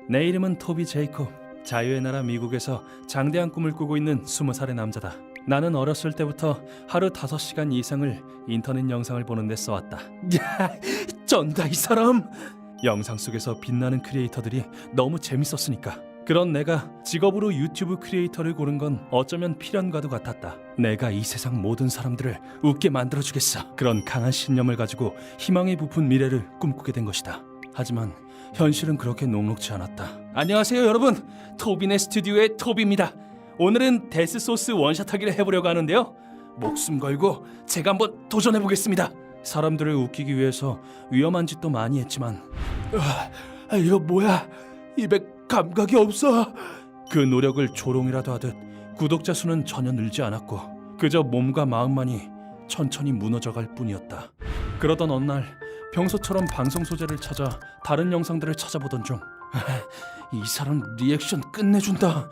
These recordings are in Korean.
내 이름은 토비 제이콥. 자유의 나라 미국에서 장대한 꿈을 꾸고 있는 20살의 남자다. 나는 어렸을 때부터 하루 5시간 이상을 인터넷 영상을 보는 데 써왔다. 야, 쩐다 이 사람! 영상 속에서 빛나는 크리에이터들이 너무 재밌었으니까. 그런 내가 직업으로 유튜브 크리에이터를 고른 건 어쩌면 필연과도 같았다. 내가 이 세상 모든 사람들을 웃게 만들어주겠어. 그런 강한 신념을 가지고 희망에 부푼 미래를 꿈꾸게 된 것이다. 하지만 현실은 그렇게 녹록지 않았다. 안녕하세요 여러분, 토비네 스튜디오의 토비입니다. 오늘은 데스소스 원샷하기를 해보려고 하는데요, 목숨 걸고 제가 한번 도전해보겠습니다. 사람들을 웃기기 위해서 위험한 짓도 많이 했지만 이거 뭐야, 입에 감각이 없어. 그 노력을 조롱이라도 하듯 구독자 수는 전혀 늘지 않았고 그저 몸과 마음만이 천천히 무너져갈 뿐이었다. 그러던 어느 날 평소처럼 방송 소재를 찾아 다른 영상들을 찾아보던 중 이 사람 리액션 끝내준다.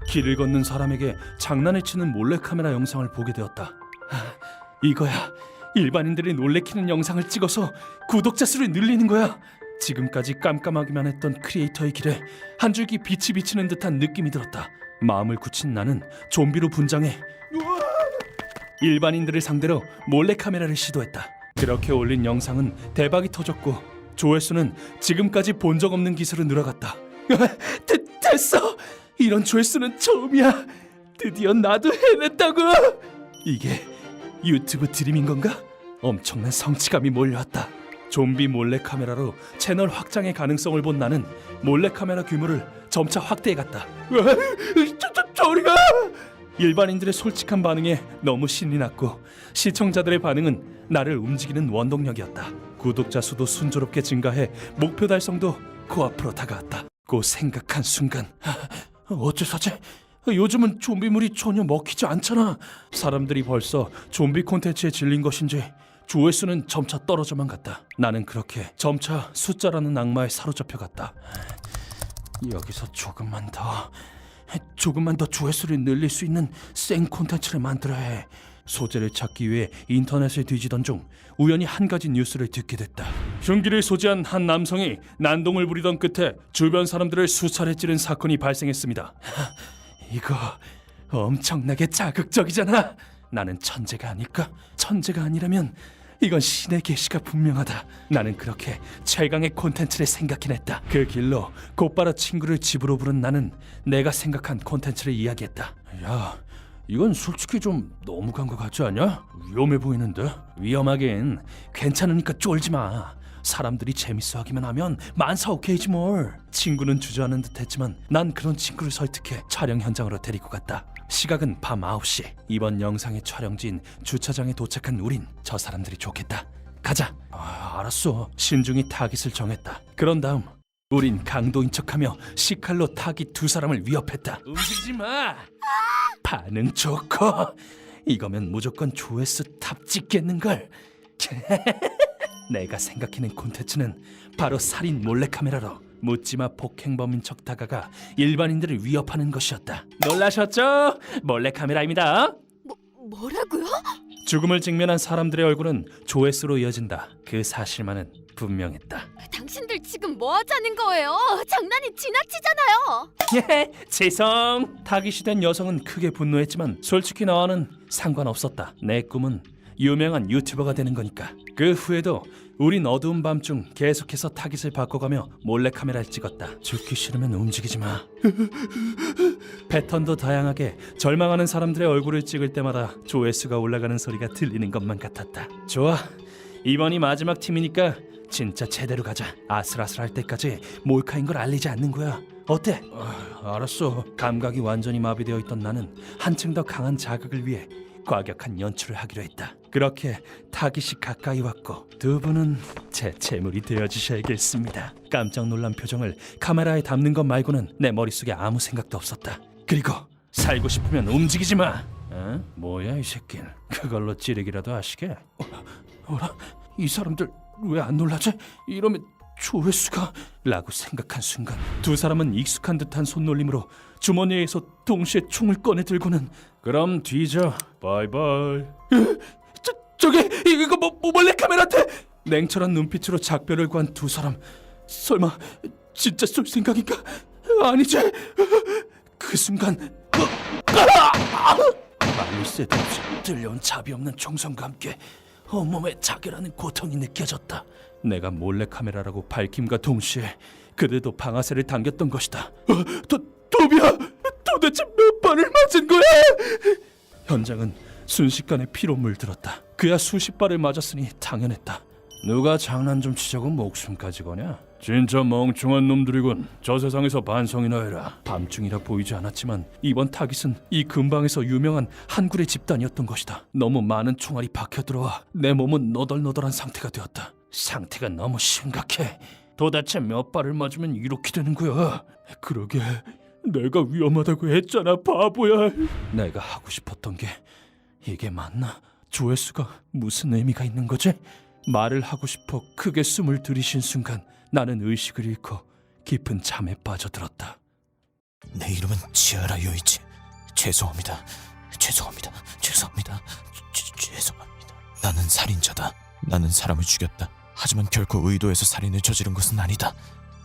길을 걷는 사람에게 장난을 치는 몰래카메라 영상을 보게 되었다. 이거야, 일반인들이 놀래키는 영상을 찍어서 구독자 수를 늘리는 거야. 지금까지 깜깜하기만 했던 크리에이터의 길에 한 줄기 빛이 비치는 듯한 느낌이 들었다. 마음을 굳힌 나는 좀비로 분장해 일반인들을 상대로 몰래카메라를 시도했다. 그렇게 올린 영상은 대박이 터졌고 조회수는 지금까지 본 적 없는 기세로 늘어갔다. 됐어! 이런 조회수는 처음이야. 드디어 나도 해냈다고! 이게 유튜브 드림인 건가? 엄청난 성취감이 몰려왔다. 좀비 몰래카메라로 채널 확장의 가능성을 본 나는 몰래카메라 규모를 점차 확대해갔다. 저리가! 일반인들의 솔직한 반응에 너무 신이 났고 시청자들의 반응은 나를 움직이는 원동력이었다. 구독자 수도 순조롭게 증가해 목표 달성도 코앞으로 다가왔다. 고 생각한 순간 어째서지? 요즘은 좀비물이 전혀 먹히지 않잖아. 사람들이 벌써 좀비 콘텐츠에 질린 것인지 조회수는 점차 떨어져만 갔다. 나는 그렇게 점차 숫자라는 악마에 사로잡혀갔다. 여기서 조금만 더 조회수를 늘릴 수 있는 생 콘텐츠를 만들어야 해. 소재를 찾기 위해 인터넷을 뒤지던 중 우연히 한 가지 뉴스를 듣게 됐다. 흉기를 소지한 한 남성이 난동을 부리던 끝에 주변 사람들을 수차례 찌른 사건이 발생했습니다. 이거 엄청나게 자극적이잖아. 나는 천재가 아닐까? 천재가 아니라면 이건 신의 계시가 분명하다. 나는 그렇게 최강의 콘텐츠를 생각해냈다. 그 길로 곧바로 친구를 집으로 부른 나는 내가 생각한 콘텐츠를 이야기했다. 야, 이건 솔직히 좀 너무 간 것 같지 않냐? 위험해 보이는데? 위험하긴 괜찮으니까 쫄지 마. 사람들이 재밌어하기만 하면 만사 오케이지 뭘. 친구는 주저하는 듯 했지만 난 그런 친구를 설득해 촬영 현장으로 데리고 갔다. 시각은 밤 9시. 이번 영상의 촬영지인 주차장에 도착한 우린 저 사람들이 좋겠다. 가자. 알았어. 신중히 타깃을 정했다. 그런 다음 우린 강도인 척하며 시칼로 타깃 2사람을 위협했다. 움직이지 마. 반응 좋고 이거면 무조건 조회수 탑 찍겠는걸. 내가 생각해낸 콘텐츠는 바로 살인 몰래카메라로 묻지마 폭행범인 척 다가가 일반인들을 위협하는 것이었다. 놀라셨죠? 몰래카메라입니다. 뭐라고요? 죽음을 직면한 사람들의 얼굴은 조회수로 이어진다. 그 사실만은 분명했다. 당신들 지금 뭐 하자는 거예요? 장난이 지나치잖아요. 죄송. 타깃이 된 여성은 크게 분노했지만 솔직히 나와는 상관없었다. 내 꿈은 유명한 유튜버가 되는 거니까. 그 후에도 우린 어두운 밤중 계속해서 타깃을 바꿔가며 몰래카메라를 찍었다. 죽기 싫으면 움직이지 마. 패턴도 다양하게 절망하는 사람들의 얼굴을 찍을 때마다 조회수가 올라가는 소리가 들리는 것만 같았다. 좋아, 이번이 마지막 팀이니까 진짜 제대로 가자. 아슬아슬할 때까지 몰카인 걸 알리지 않는 거야. 어때? 알았어. 감각이 완전히 마비되어 있던 나는 한층 더 강한 자극을 위해 과격한 연출을 하기로 했다. 그렇게 타깃이 가까이 왔고 두 분은 제 재물이 되어주셔야겠습니다. 깜짝 놀란 표정을 카메라에 담는 것 말고는 내 머릿속에 아무 생각도 없었다. 그리고 살고 싶으면 움직이지 마. 뭐야 이 새끼는. 그걸로 찌르기라도 하시게? 어라? 이 사람들 왜 안 놀라지? 이러면 조회수가... 라고 생각한 순간 두 사람은 익숙한 듯한 손놀림으로 주머니에서 동시에 총을 꺼내 들고는 그럼 뒤져. 바이바이. 저기 이거 몰래카메라한테 냉철한 눈빛으로 작별을 구한 두 사람. 설마 진짜 쏠 생각인가? 아니지. 그 순간 말릴 새도 없이 들려온 자비 없는 총성과 함께 온몸에 자결하는 고통이 느껴졌다. 내가 몰래카메라라고 밝힘과 동시에 그들도 방아쇠를 당겼던 것이다. 도비야, 도대체 몇 번을 맞은 거야? 현장은 순식간에 피로 물들었다. 그야 수십 발을 맞았으니 당연했다. 누가 장난 좀 치자고 목숨까지 거냐? 진짜 멍청한 놈들이군. 저 세상에서 반성이나 해라. 밤중이라 보이지 않았지만 이번 타깃은 이 근방에서 유명한 한굴의 집단이었던 것이다. 너무 많은 총알이 박혀들어와 내 몸은 너덜너덜한 상태가 되었다. 상태가 너무 심각해. 도대체 몇 발을 맞으면 이렇게 되는 거야? 그러게, 내가 위험하다고 했잖아, 바보야. 내가 하고 싶었던 게 이게 맞나? 조회수가 무슨 의미가 있는 거지? 말을 하고 싶어 크게 숨을 들이쉰 순간 나는 의식을 잃고 깊은 잠에 빠져들었다. 내 이름은 치아라 요이치. 죄송합니다. 죄송합니다. 나는 살인자다. 나는 사람을 죽였다. 하지만 결코 의도해서 살인을 저지른 것은 아니다.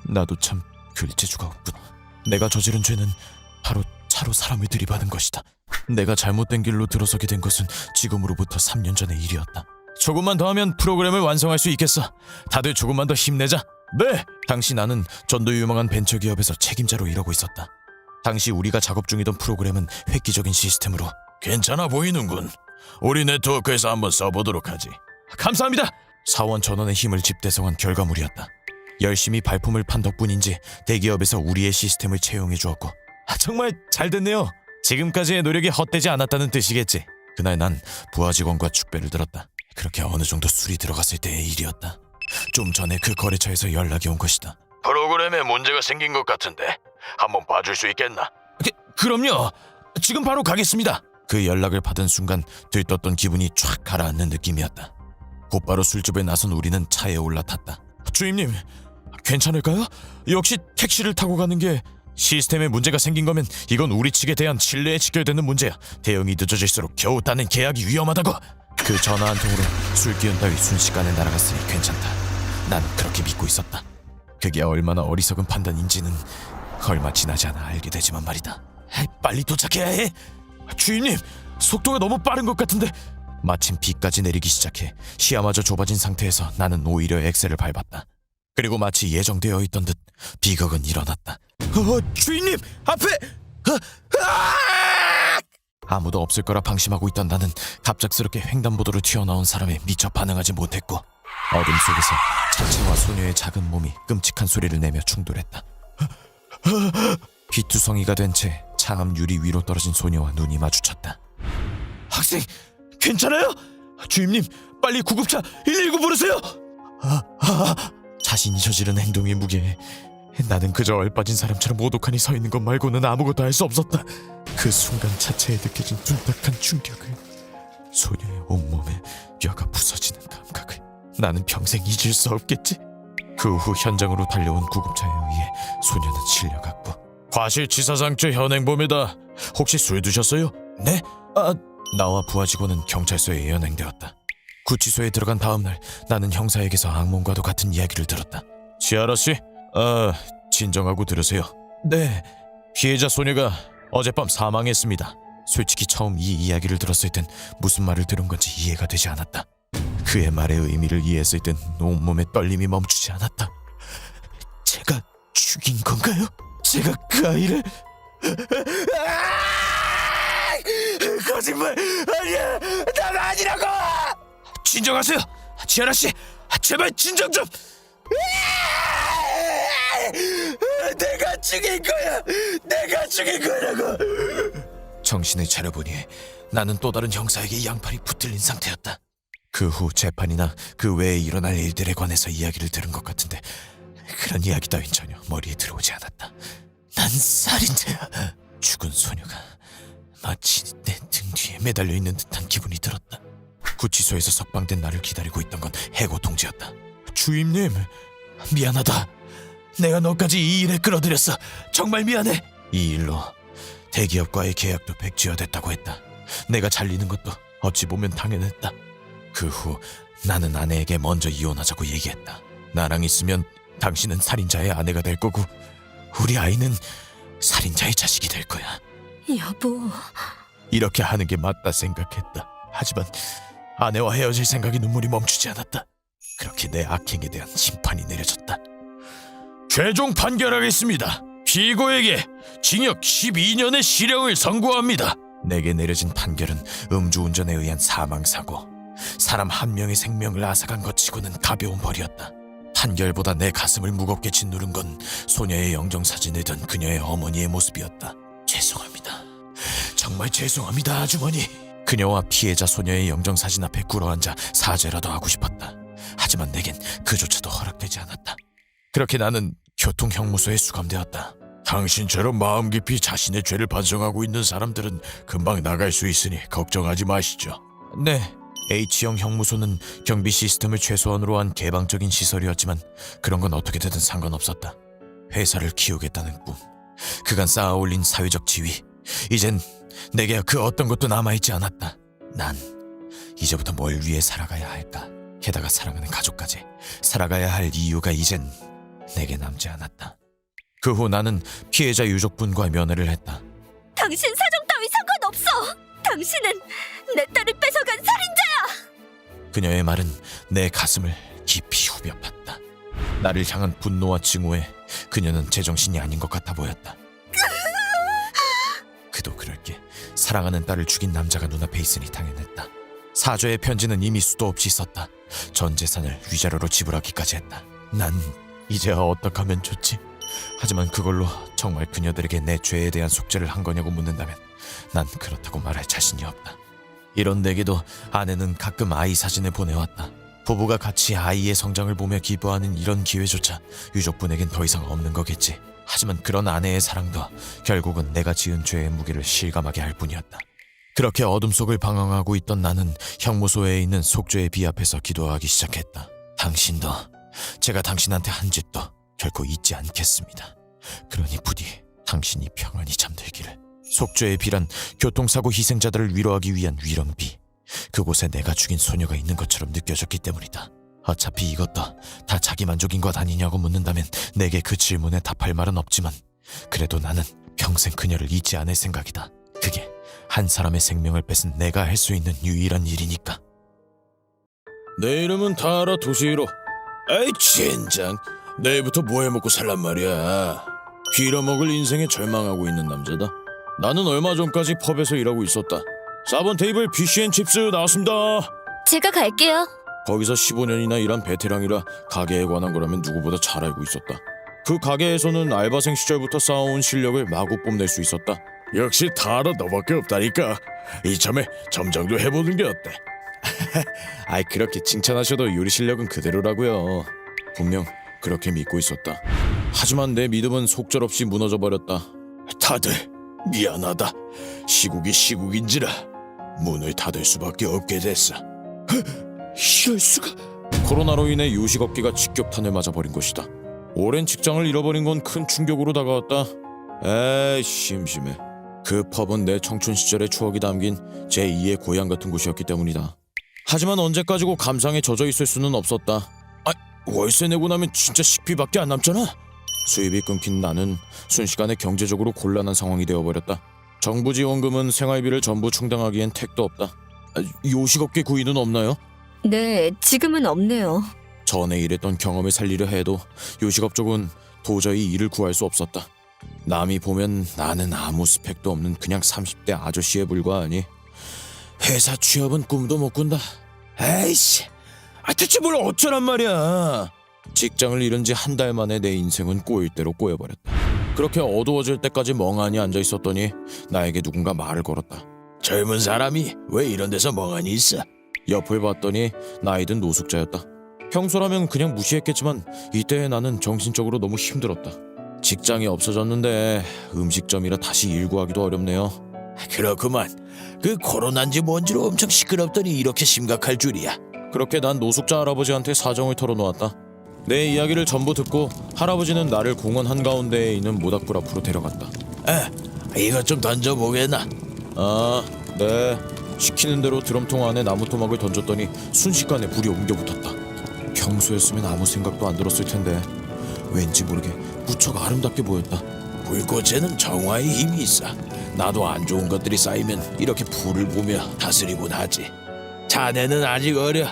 나도 참 글재주가 없구나. 내가 저지른 죄는 바로 차로 사람을 들이받은 것이다. 내가 잘못된 길로 들어서게 된 것은 지금으로부터 3년 전의 일이었다. 조금만 더 하면 프로그램을 완성할 수 있겠어. 다들 조금만 더 힘내자. 네! 당시 나는 전도 유망한 벤처기업에서 책임자로 일하고 있었다. 당시 우리가 작업 중이던 프로그램은 획기적인 시스템으로. 괜찮아 보이는군. 우리 네트워크에서 한번 써보도록 하지. 감사합니다! 사원 전원의 힘을 집대성한 결과물이었다. 열심히 발품을 판 덕분인지 대기업에서 우리의 시스템을 채용해 주었고, 정말 잘 됐네요. 지금까지의 노력이 헛되지 않았다는 뜻이겠지. 그날 난 부하 직원과 축배를 들었다. 그렇게 어느 정도 술이 들어갔을 때의 일이었다. 좀 전에 그 거래처에서 연락이 온 것이다. 프로그램에 문제가 생긴 것 같은데 한번 봐줄 수 있겠나? 그럼요. 지금 바로 가겠습니다. 그 연락을 받은 순간 들떴던 기분이 쫙 가라앉는 느낌이었다. 곧바로 술집에 나선 우리는 차에 올라탔다. 주임님, 괜찮을까요? 역시 택시를 타고 가는 게... 시스템에 문제가 생긴 거면 이건 우리 측에 대한 신뢰에 직결되는 문제야. 대응이 늦어질수록 겨우 따낸 계약이 위험하다고. 그 전화 한 통으로 술 기운 따위 순식간에 날아갔으니 괜찮다. 나는 그렇게 믿고 있었다. 그게 얼마나 어리석은 판단인지는 얼마 지나지 않아 알게 되지만 말이다. 빨리 도착해야 해. 주임님, 속도가 너무 빠른 것 같은데. 마침 비까지 내리기 시작해 시야마저 좁아진 상태에서 나는 오히려 엑셀을 밟았다. 그리고 마치 예정되어 있던 듯 비극은 일어났다. 주인님! 앞에! 아무도 없을 거라 방심하고 있던 나는 갑작스럽게 횡단보도로 튀어나온 사람에 미처 반응하지 못했고, 어둠 속에서 자체와 소녀의 작은 몸이 끔찍한 소리를 내며 충돌했다. 피투성이가 된 채 창암 유리 위로 떨어진 소녀와 눈이 마주쳤다. 학생! 괜찮아요? 주임님, 빨리 구급차 119 부르세요! 자신이 저지른 행동의 무게에 나는 그저 얼빠진 사람처럼 오독하니 서 있는 것 말고는 아무것도 할 수 없었다. 그 순간 자체에 느껴진 둔탁한 충격을, 소녀의 온몸에 뼈가 부서지는 감각을 나는 평생 잊을 수 없겠지. 그 후 현장으로 달려온 구급차에 의해 소녀는 실려갔고. 과실치사상죄 현행범이다. 혹시 술 드셨어요? 네? 나와 부하 직원은 경찰서에 연행되었다. 구치소에 들어간 다음 날 나는 형사에게서 악몽과도 같은 이야기를 들었다. 치아라씨? 진정하고 들으세요. 네. 피해자 소녀가 어젯밤 사망했습니다. 솔직히 처음 이 이야기를 들었을 땐 무슨 말을 들은 건지 이해가 되지 않았다. 그의 말의 의미를 이해했을 땐 온몸에 떨림이 멈추지 않았다. 제가 죽인 건가요? 제가 그 아이를... 거짓말! 아니야! 난 아니라고! 진정하세요! 지아라씨! 제발 진정 좀! 내가 죽인 거야! 내가 죽인 거라고! 정신을 차려보니 나는 또 다른 형사에게 양팔이 붙들린 상태였다. 그 후 재판이나 그 외에 일어날 일들에 관해서 이야기를 들은 것 같은데 그런 이야기 따윈 전혀 머리에 들어오지 않았다. 난 살인자야. 죽은 소녀가 마치 내 등 뒤에 매달려 있는 듯한 기분이 들었다. 구치소에서 석방된 나를 기다리고 있던 건 해고 통지였다. 주임님, 미안하다. 내가 너까지 이 일에 끌어들였어. 정말 미안해. 이 일로 대기업과의 계약도 백지화됐다고 했다. 내가 잘리는 것도 어찌 보면 당연했다. 그 후 나는 아내에게 먼저 이혼하자고 얘기했다. 나랑 있으면 당신은 살인자의 아내가 될 거고 우리 아이는 살인자의 자식이 될 거야. 여보, 이렇게 하는 게 맞다 생각했다. 하지만 아내와 헤어질 생각이 눈물이 멈추지 않았다. 그렇게 내 악행에 대한 심판이 내려졌다. 최종 판결하겠습니다. 피고에게 징역 12년의 실형을 선고합니다. 내게 내려진 판결은 음주운전에 의한 사망사고, 사람 한 명의 생명을 앗아간 것 치고는 가벼운 벌이었다. 판결보다 내 가슴을 무겁게 짓누른 건 소녀의 영정사진을 든 그녀의 어머니의 모습이었다. 죄송합니다. 정말 죄송합니다, 아주머니. 그녀와 피해자 소녀의 영정사진 앞에 꿇어앉아 사죄라도 하고 싶었다. 하지만 내겐 그조차도 허락되지 않았다. 그렇게 나는 교통형무소에 수감되었다. 당신처럼 마음 깊이 자신의 죄를 반성하고 있는 사람들은 금방 나갈 수 있으니 걱정하지 마시죠. 네, H형 형무소는 경비 시스템을 최소한으로 한 개방적인 시설이었지만 그런 건 어떻게 되든 상관없었다. 회사를 키우겠다는 꿈, 그간 쌓아올린 사회적 지위, 이젠 내게 그 어떤 것도 남아있지 않았다. 난 이제부터 뭘 위해 살아가야 할까? 게다가 사랑하는 가족까지 살아가야 할 이유가 이젠 내게 남지 않았다. 그 후 나는 피해자 유족분과 면회를 했다. 당신 사정 따위 상관없어. 당신은 내 딸을 뺏어간 살인자야. 그녀의 말은 내 가슴을 깊이 후벼 팠다. 나를 향한 분노와 증오에 그녀는 제정신이 아닌 것 같아 보였다. 그도 그럴 게 사랑하는 딸을 죽인 남자가 눈앞에 있으니 당연했다. 사죄의 편지는 이미 수도 없이 썼다. 전 재산을 위자료로 지불하기까지 했다. 난 이제야 어떡 하면 좋지? 하지만 그걸로 정말 그녀들에게 내 죄에 대한 속죄를 한 거냐고 묻는다면 난 그렇다고 말할 자신이 없다. 이런 내게도 아내는 가끔 아이 사진을 보내왔다. 부부가 같이 아이의 성장을 보며 기뻐하는 이런 기회조차 유족분에겐 더 이상 없는 거겠지. 하지만 그런 아내의 사랑도 결국은 내가 지은 죄의 무게를 실감하게 할 뿐이었다. 그렇게 어둠 속을 방황하고 있던 나는 형무소에 있는 속죄의 비 앞에서 기도하기 시작했다. 당신도 제가 당신한테 한 짓도 결코 잊지 않겠습니다. 그러니 부디 당신이 평안히 잠들기를. 속죄의 비란 교통사고 희생자들을 위로하기 위한 위령비. 그곳에 내가 죽인 소녀가 있는 것처럼 느껴졌기 때문이다. 어차피 이것도 다 자기 만족인 것 아니냐고 묻는다면 내게 그 질문에 답할 말은 없지만 그래도 나는 평생 그녀를 잊지 않을 생각이다. 그게 한 사람의 생명을 뺏은 내가 할 수 있는 유일한 일이니까. 내 이름은 타라 도시히로. 아이 젠장, 내일부터 뭐 해먹고 살란 말이야. 빌어먹을 인생에 절망하고 있는 남자다. 나는 얼마 전까지 펍에서 일하고 있었다. 4번 테이블 피쉬앤칩스 나왔습니다. 제가 갈게요. 거기서 15년이나 일한 베테랑이라 가게에 관한 거라면 누구보다 잘 알고 있었다. 그 가게에서는 알바생 시절부터 쌓아온 실력을 마구 뽐낼 수 있었다. 역시 타라 너밖에 없다니까. 이참에 점장도 해보는 게 어때? 아이 그렇게 칭찬하셔도 요리 실력은 그대로라고요. 분명 그렇게 믿고 있었다. 하지만 내 믿음은 속절없이 무너져버렸다. 다들 미안하다. 시국이 시국인지라 문을 닫을 수밖에 없게 됐어. 이럴 수가. 코로나로 인해 요식업계가 직격탄을 맞아버린 것이다. 오랜 직장을 잃어버린 건 큰 충격으로 다가왔다. 에이 심심해. 그 펍은 내 청춘 시절의 추억이 담긴 제2의 고향 같은 곳이었기 때문이다. 하지만 언제까지고 감상에 젖어 있을 수는 없었다. 월세 내고 나면 진짜 식비밖에 안 남잖아. 수입이 끊긴 나는 순식간에 경제적으로 곤란한 상황이 되어버렸다. 정부 지원금은 생활비를 전부 충당하기엔 택도 없다. 요식업계 구인은 없나요? 네, 지금은 없네요. 전에 일했던 경험을 살리려 해도 요식업 쪽은 도저히 일을 구할 수 없었다. 남이 보면 나는 아무 스펙도 없는 그냥 30대 아저씨에 불과하니 회사 취업은 꿈도 못 꾼다. 에이씨, 대체 뭘 어쩌란 말이야. 직장을 잃은 지 한 달 만에 내 인생은 꼬일 대로 꼬여버렸다. 그렇게 어두워질 때까지 멍하니 앉아 있었더니 나에게 누군가 말을 걸었다. 젊은 사람이 왜 이런 데서 멍하니 있어? 옆을 봤더니 나이든 노숙자였다. 평소라면 그냥 무시했겠지만 이때 나는 정신적으로 너무 힘들었다. 직장이 없어졌는데 음식점이라 다시 일 구하기도 어렵네요. 그렇구만. 그 코로나인지 뭔지로 엄청 시끄럽더니 이렇게 심각할 줄이야. 그렇게 난 노숙자 할아버지한테 사정을 털어놓았다. 내 이야기를 전부 듣고 할아버지는 나를 공원 한가운데에 있는 모닥불 앞으로 데려갔다. 이것 좀 던져보게나. 네. 시키는 대로 드럼통 안에 나무 토막을 던졌더니 순식간에 불이 옮겨 붙었다. 평소였으면 아무 생각도 안 들었을 텐데 왠지 모르게 무척 아름답게 보였다. 불꽃에는 정화의 힘이 있어. 나도 안 좋은 것들이 쌓이면 이렇게 불을 보며 다스리곤 하지. 자네는 아직 어려.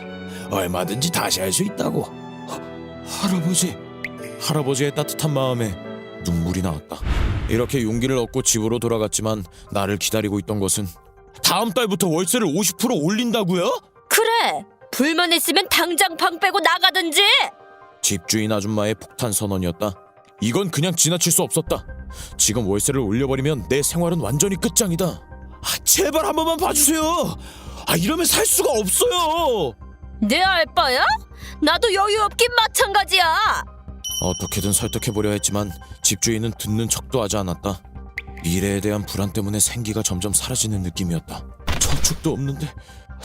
얼마든지 다시 할 수 있다고. 할아버지. 할아버지의 따뜻한 마음에 눈물이 나왔다. 이렇게 용기를 얻고 집으로 돌아갔지만 나를 기다리고 있던 것은 다음 달부터 월세를 50% 올린다고요? 그래! 불만 있으면 당장 방 빼고 나가든지! 집주인 아줌마의 폭탄 선언이었다. 이건 그냥 지나칠 수 없었다. 지금 월세를 올려버리면 내 생활은 완전히 끝장이다. 제발 한 번만 봐주세요. 이러면 살 수가 없어요. 내 알바야? 나도 여유 없긴 마찬가지야! 어떻게든 설득해보려 했지만 집주인은 듣는 척도 하지 않았다. 미래에 대한 불안 때문에 생기가 점점 사라지는 느낌이었다. 저축도 없는데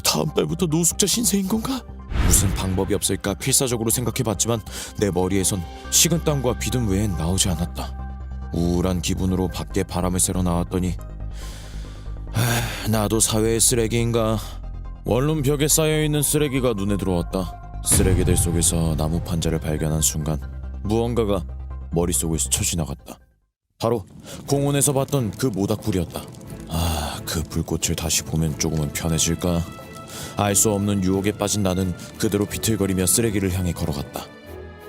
다음 달부터 노숙자 신세인 건가? 무슨 방법이 없을까 필사적으로 생각해봤지만 내 머리에선 식은땀과 비듬 외엔 나오지 않았다. 우울한 기분으로 밖에 바람을 쐬러 나왔더니 나도 사회의 쓰레기인가? 원룸 벽에 쌓여있는 쓰레기가 눈에 들어왔다. 쓰레기들 속에서 나무 판자를 발견한 순간 무언가가 머릿속을 스쳐 지나갔다. 바로 공원에서 봤던 그 모닥불이었다. 그 불꽃을 다시 보면 조금은 편해질까? 알 수 없는 유혹에 빠진 나는 그대로 비틀거리며 쓰레기를 향해 걸어갔다.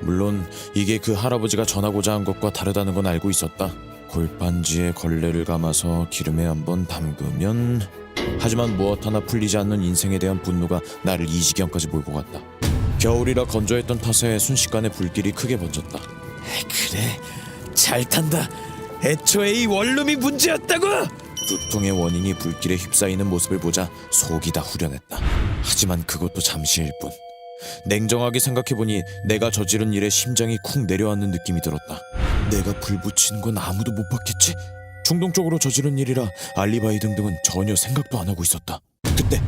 물론 이게 그 할아버지가 전하고자 한 것과 다르다는 건 알고 있었다. 골판지에 걸레를 감아서 기름에 한번 담그면... 하지만 무엇 하나 풀리지 않는 인생에 대한 분노가 나를 이 지경까지 몰고 갔다. 겨울이라 건조했던 탓에 순식간에 불길이 크게 번졌다. 그래, 잘 탄다. 애초에 이 원룸이 문제였다고! 두통의 원인이 불길에 휩싸이는 모습을 보자 속이 다 후련했다. 하지만 그것도 잠시일 뿐. 냉정하게 생각해보니 내가 저지른 일에 심장이 쿵 내려앉는 느낌이 들었다. 내가 불 붙이는 건 아무도 못 봤겠지? 충동적으로 저지른 일이라 알리바이 등등은 전혀 생각도 안 하고 있었다. 그때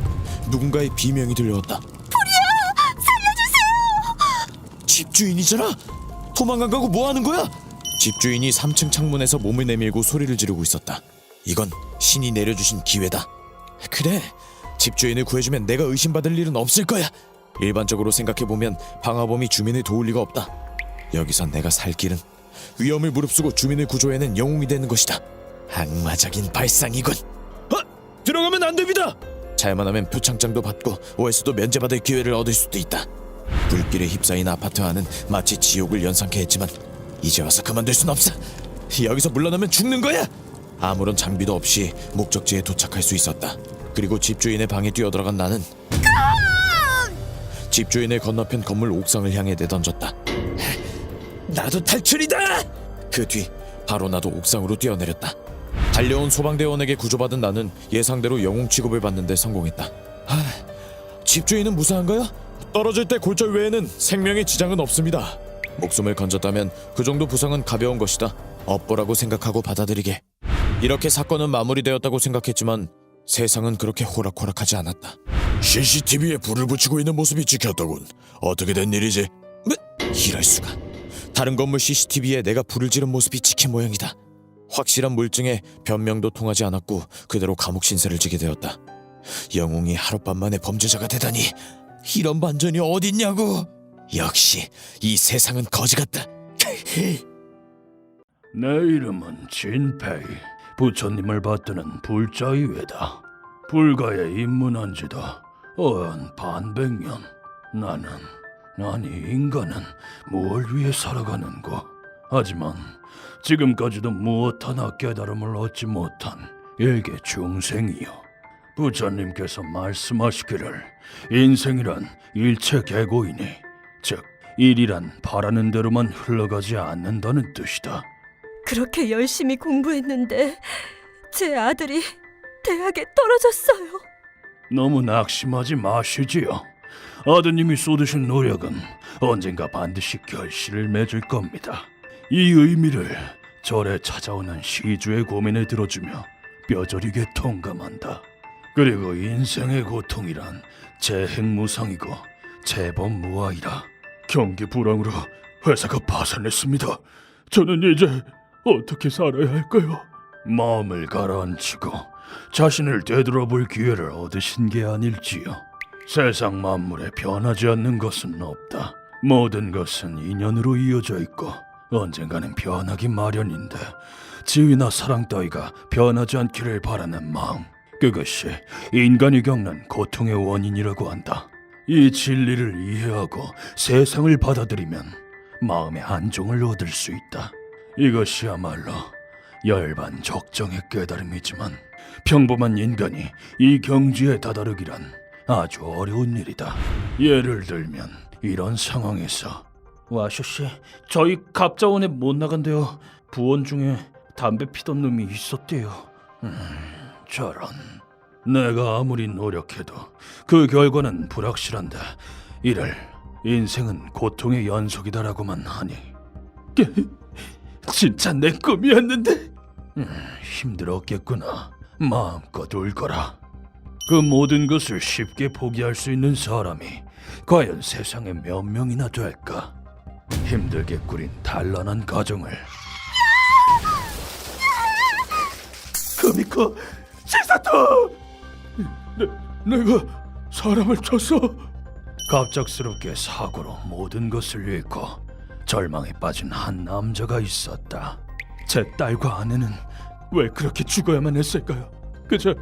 누군가의 비명이 들려왔다. 불이야! 살려주세요! 집주인이잖아? 도망 안 가고 뭐 하는 거야? 집주인이 3층 창문에서 몸을 내밀고 소리를 지르고 있었다. 이건 신이 내려주신 기회다. 그래, 집주인을 구해주면 내가 의심받을 일은 없을 거야. 일반적으로 생각해보면 방화범이 주민을 도울 리가 없다. 여기서 내가 살 길은 위험을 무릅쓰고 주민을 구조해낸 영웅이 되는 것이다. 악마적인 발상이군. 들어가면 안 됩니다. 잘만 하면 표창장도 받고 월세도 면제받을 기회를 얻을 수도 있다. 불길에 휩싸인 아파트 안은 마치 지옥을 연상케 했지만 이제 와서 그만둘 순 없어. 여기서 물러나면 죽는 거야. 아무런 장비도 없이 목적지에 도착할 수 있었다. 그리고 집주인의 방에 뛰어들어간 나는 집주인의 건너편 건물 옥상을 향해 내던졌다. 나도 탈출이다! 그 뒤 바로 나도 옥상으로 뛰어내렸다. 달려온 소방대원에게 구조받은 나는 예상대로 영웅 취급을 받는 데 성공했다. 집주인은 무사한가요? 떨어질 때 골절 외에는 생명에 지장은 없습니다. 목숨을 건졌다면 그 정도 부상은 가벼운 것이다. 업보라고 생각하고 받아들이게. 이렇게 사건은 마무리되었다고 생각했지만 세상은 그렇게 호락호락하지 않았다. CCTV에 불을 붙이고 있는 모습이 찍혔더군. 어떻게 된 일이지? 이럴 수가. 다른 건물 CCTV에 내가 불을 지른 모습이 찍힌 모양이다. 확실한 물증에 변명도 통하지 않았고 그대로 감옥 신세를 지게 되었다. 영웅이 하룻밤 만에 범죄자가 되다니, 이런 반전이 어딨냐고. 역시 이 세상은 거지 같다. 내 이름은 진페이. 부처님을 받드는 불자이외다. 불가에 입문한 지다 어언 반백년. 아니 인간은 무엇을 위해 살아가는고? 하지만 지금까지도 무엇 하나 깨달음을 얻지 못한 일개 중생이요. 부처님께서 말씀하시기를 인생이란 일체 계고이니, 즉 일이란 바라는 대로만 흘러가지 않는다는 뜻이다. 그렇게 열심히 공부했는데 제 아들이 대학에 떨어졌어요. 너무 낙심하지 마시지요. 아드님이 쏟으신 노력은 언젠가 반드시 결실을 맺을 겁니다. 이 의미를 절에 찾아오는 시주의 고민을 들어주며 뼈저리게 통감한다. 그리고 인생의 고통이란 재행무상이고 재범무아이라. 경기 불황으로 회사가 파산했습니다. 저는 이제 어떻게 살아야 할까요? 마음을 가라앉히고 자신을 되돌아볼 기회를 얻으신 게 아닐지요. 세상 만물에 변하지 않는 것은 없다. 모든 것은 인연으로 이어져 있고 언젠가는 변하기 마련인데 지위나 사랑 따위가 변하지 않기를 바라는 마음, 그것이 인간이 겪는 고통의 원인이라고 한다. 이 진리를 이해하고 세상을 받아들이면 마음의 안정을 얻을 수 있다. 이것이야말로 열반적정의 깨달음이지만 평범한 인간이 이 경지에 다다르기란 아주 어려운 일이다. 예를 들면 이런 상황에서 와쇼씨, 저희 갑자원에 못 나간대요. 부원 중에 담배 피던 놈이 있었대요. 저런. 내가 아무리 노력해도 그 결과는 불확실한데 이를 인생은 고통의 연속이다라고만 하니 진짜 내 꿈이었는데. 힘들었겠구나. 마음껏 울거라. 그 모든 것을 쉽게 포기할 수 있는 사람이 과연 세상에 몇 명이나 될까? 힘들게 꾸린 단란한 가정을 크미코 치사토! 내가 사람을 쳤어. 갑작스럽게 사고로 모든 것을 잃고 절망에 빠진 한 남자가 있었다. 제 딸과 아내는 왜 그렇게 죽어야만 했을까요? 그저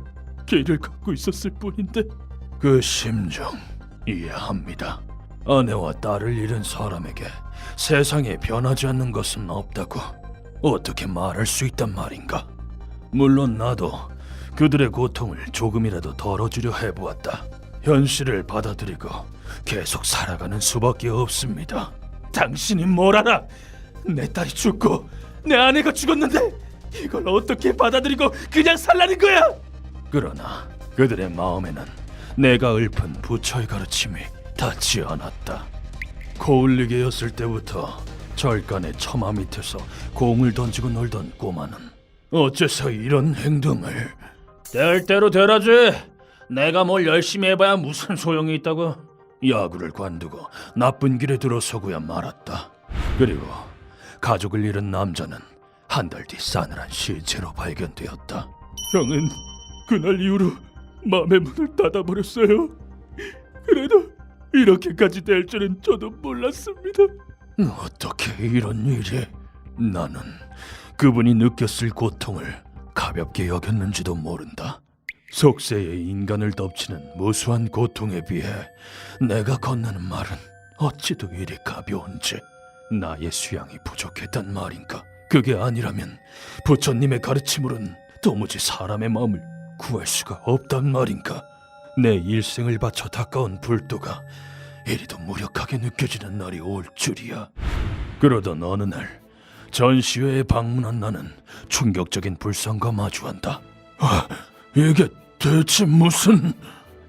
길을 걷고 있었을 뿐인데. 그 심정 이해합니다. 아내와 딸을 잃은 사람에게 세상에 변하지 않는 것은 없다고 어떻게 말할 수 있단 말인가? 물론 나도 그들의 고통을 조금이라도 덜어주려 해보았다. 현실을 받아들이고 계속 살아가는 수밖에 없습니다. 당신이 뭘 알아? 내 딸이 죽고 내 아내가 죽었는데 이걸 어떻게 받아들이고 그냥 살라는 거야? 그러나 그들의 마음에는 내가 읊은 부처의 가르침이 닿지 않았다. 코울리게였을 때부터 절간의 처마 밑에서 공을 던지고 놀던 꼬마는 어째서 이런 행동을? 될 대로 되라지. 내가 뭘 열심히 해봐야 무슨 소용이 있다고. 야구를 관두고 나쁜 길에 들어서고야 말았다. 그리고 가족을 잃은 남자는 한 달 뒤 싸늘한 시체로 발견되었다. 형은 그날 이후로 마음의 문을 닫아버렸어요. 그래도 이렇게까지 될 줄은 저도 몰랐습니다. 어떻게 이런 일이? 나는 그분이 느꼈을 고통을 가볍게 여겼는지도 모른다. 속세의 인간을 덮치는 무수한 고통에 비해 내가 건네는 말은 어찌도 이리 가벼운지. 나의 수양이 부족했단 말인가? 그게 아니라면 부처님의 가르침으로는 도무지 사람의 마음을 구할 수가 없단 말인가? 내 일생을 바쳐 닦아온 불도가 이리도 무력하게 느껴지는 날이 올 줄이야. 그러던 어느 날 전시회에 방문한 나는 충격적인 불상과 마주한다. 이게 대체 무슨...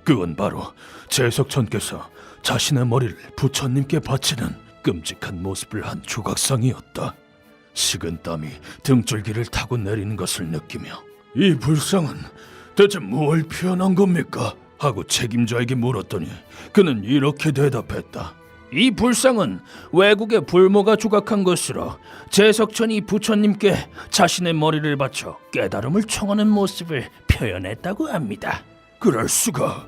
그건 바로 재석천께서 자신의 머리를 부처님께 바치는 끔찍한 모습을 한 조각상이었다. 식은땀이 등줄기를 타고 내리는 것을 느끼며 이 불상은 대체 뭘 표현한 겁니까? 하고 책임자에게 물었더니 그는 이렇게 대답했다. 이 불상은 외국의 불모가 조각한 것으로 재석천이 부처님께 자신의 머리를 바쳐 깨달음을 청하는 모습을 표현했다고 합니다. 그럴 수가.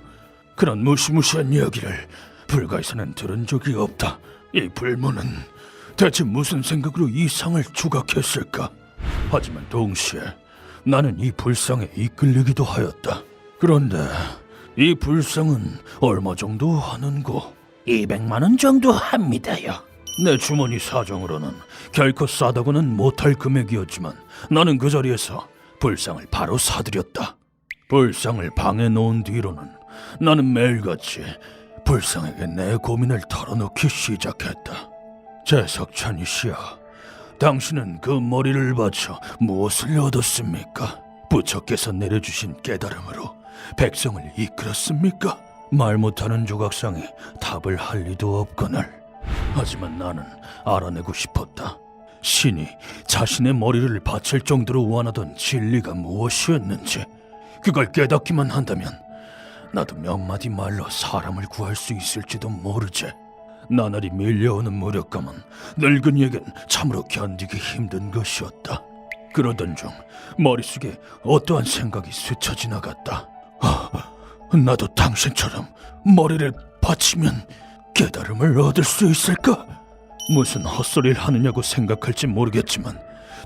그런 무시무시한 이야기를 불가에서는 들은 적이 없다. 이 불모는 대체 무슨 생각으로 이 상을 조각했을까? 하지만 동시에 나는 이 불상에 이끌리기도 하였다. 그런데 이 불상은 얼마 정도 하는고? 200만 원 정도 합니다요. 내 주머니 사정으로는 결코 싸다고는 못할 금액이었지만 나는 그 자리에서 불상을 바로 사들였다. 불상을 방에 놓은 뒤로는 나는 매일같이 불상에게 내 고민을 털어놓기 시작했다. 재석천이 씨야, 당신은 그 머리를 바쳐 무엇을 얻었습니까? 부처께서 내려주신 깨달음으로 백성을 이끌었습니까? 말 못하는 조각상이 답을 할 리도 없거늘. 하지만 나는 알아내고 싶었다. 신이 자신의 머리를 바칠 정도로 원하던 진리가 무엇이었는지. 그걸 깨닫기만 한다면 나도 몇 마디 말로 사람을 구할 수 있을지도 모르지. 나날이 밀려오는 무력감은 늙은이에겐 참으로 견디기 힘든 것이었다. 그러던 중 머릿속에 어떠한 생각이 스쳐 지나갔다. 나도 당신처럼 머리를 바치면 깨달음을 얻을 수 있을까? 무슨 헛소리를 하느냐고 생각할지 모르겠지만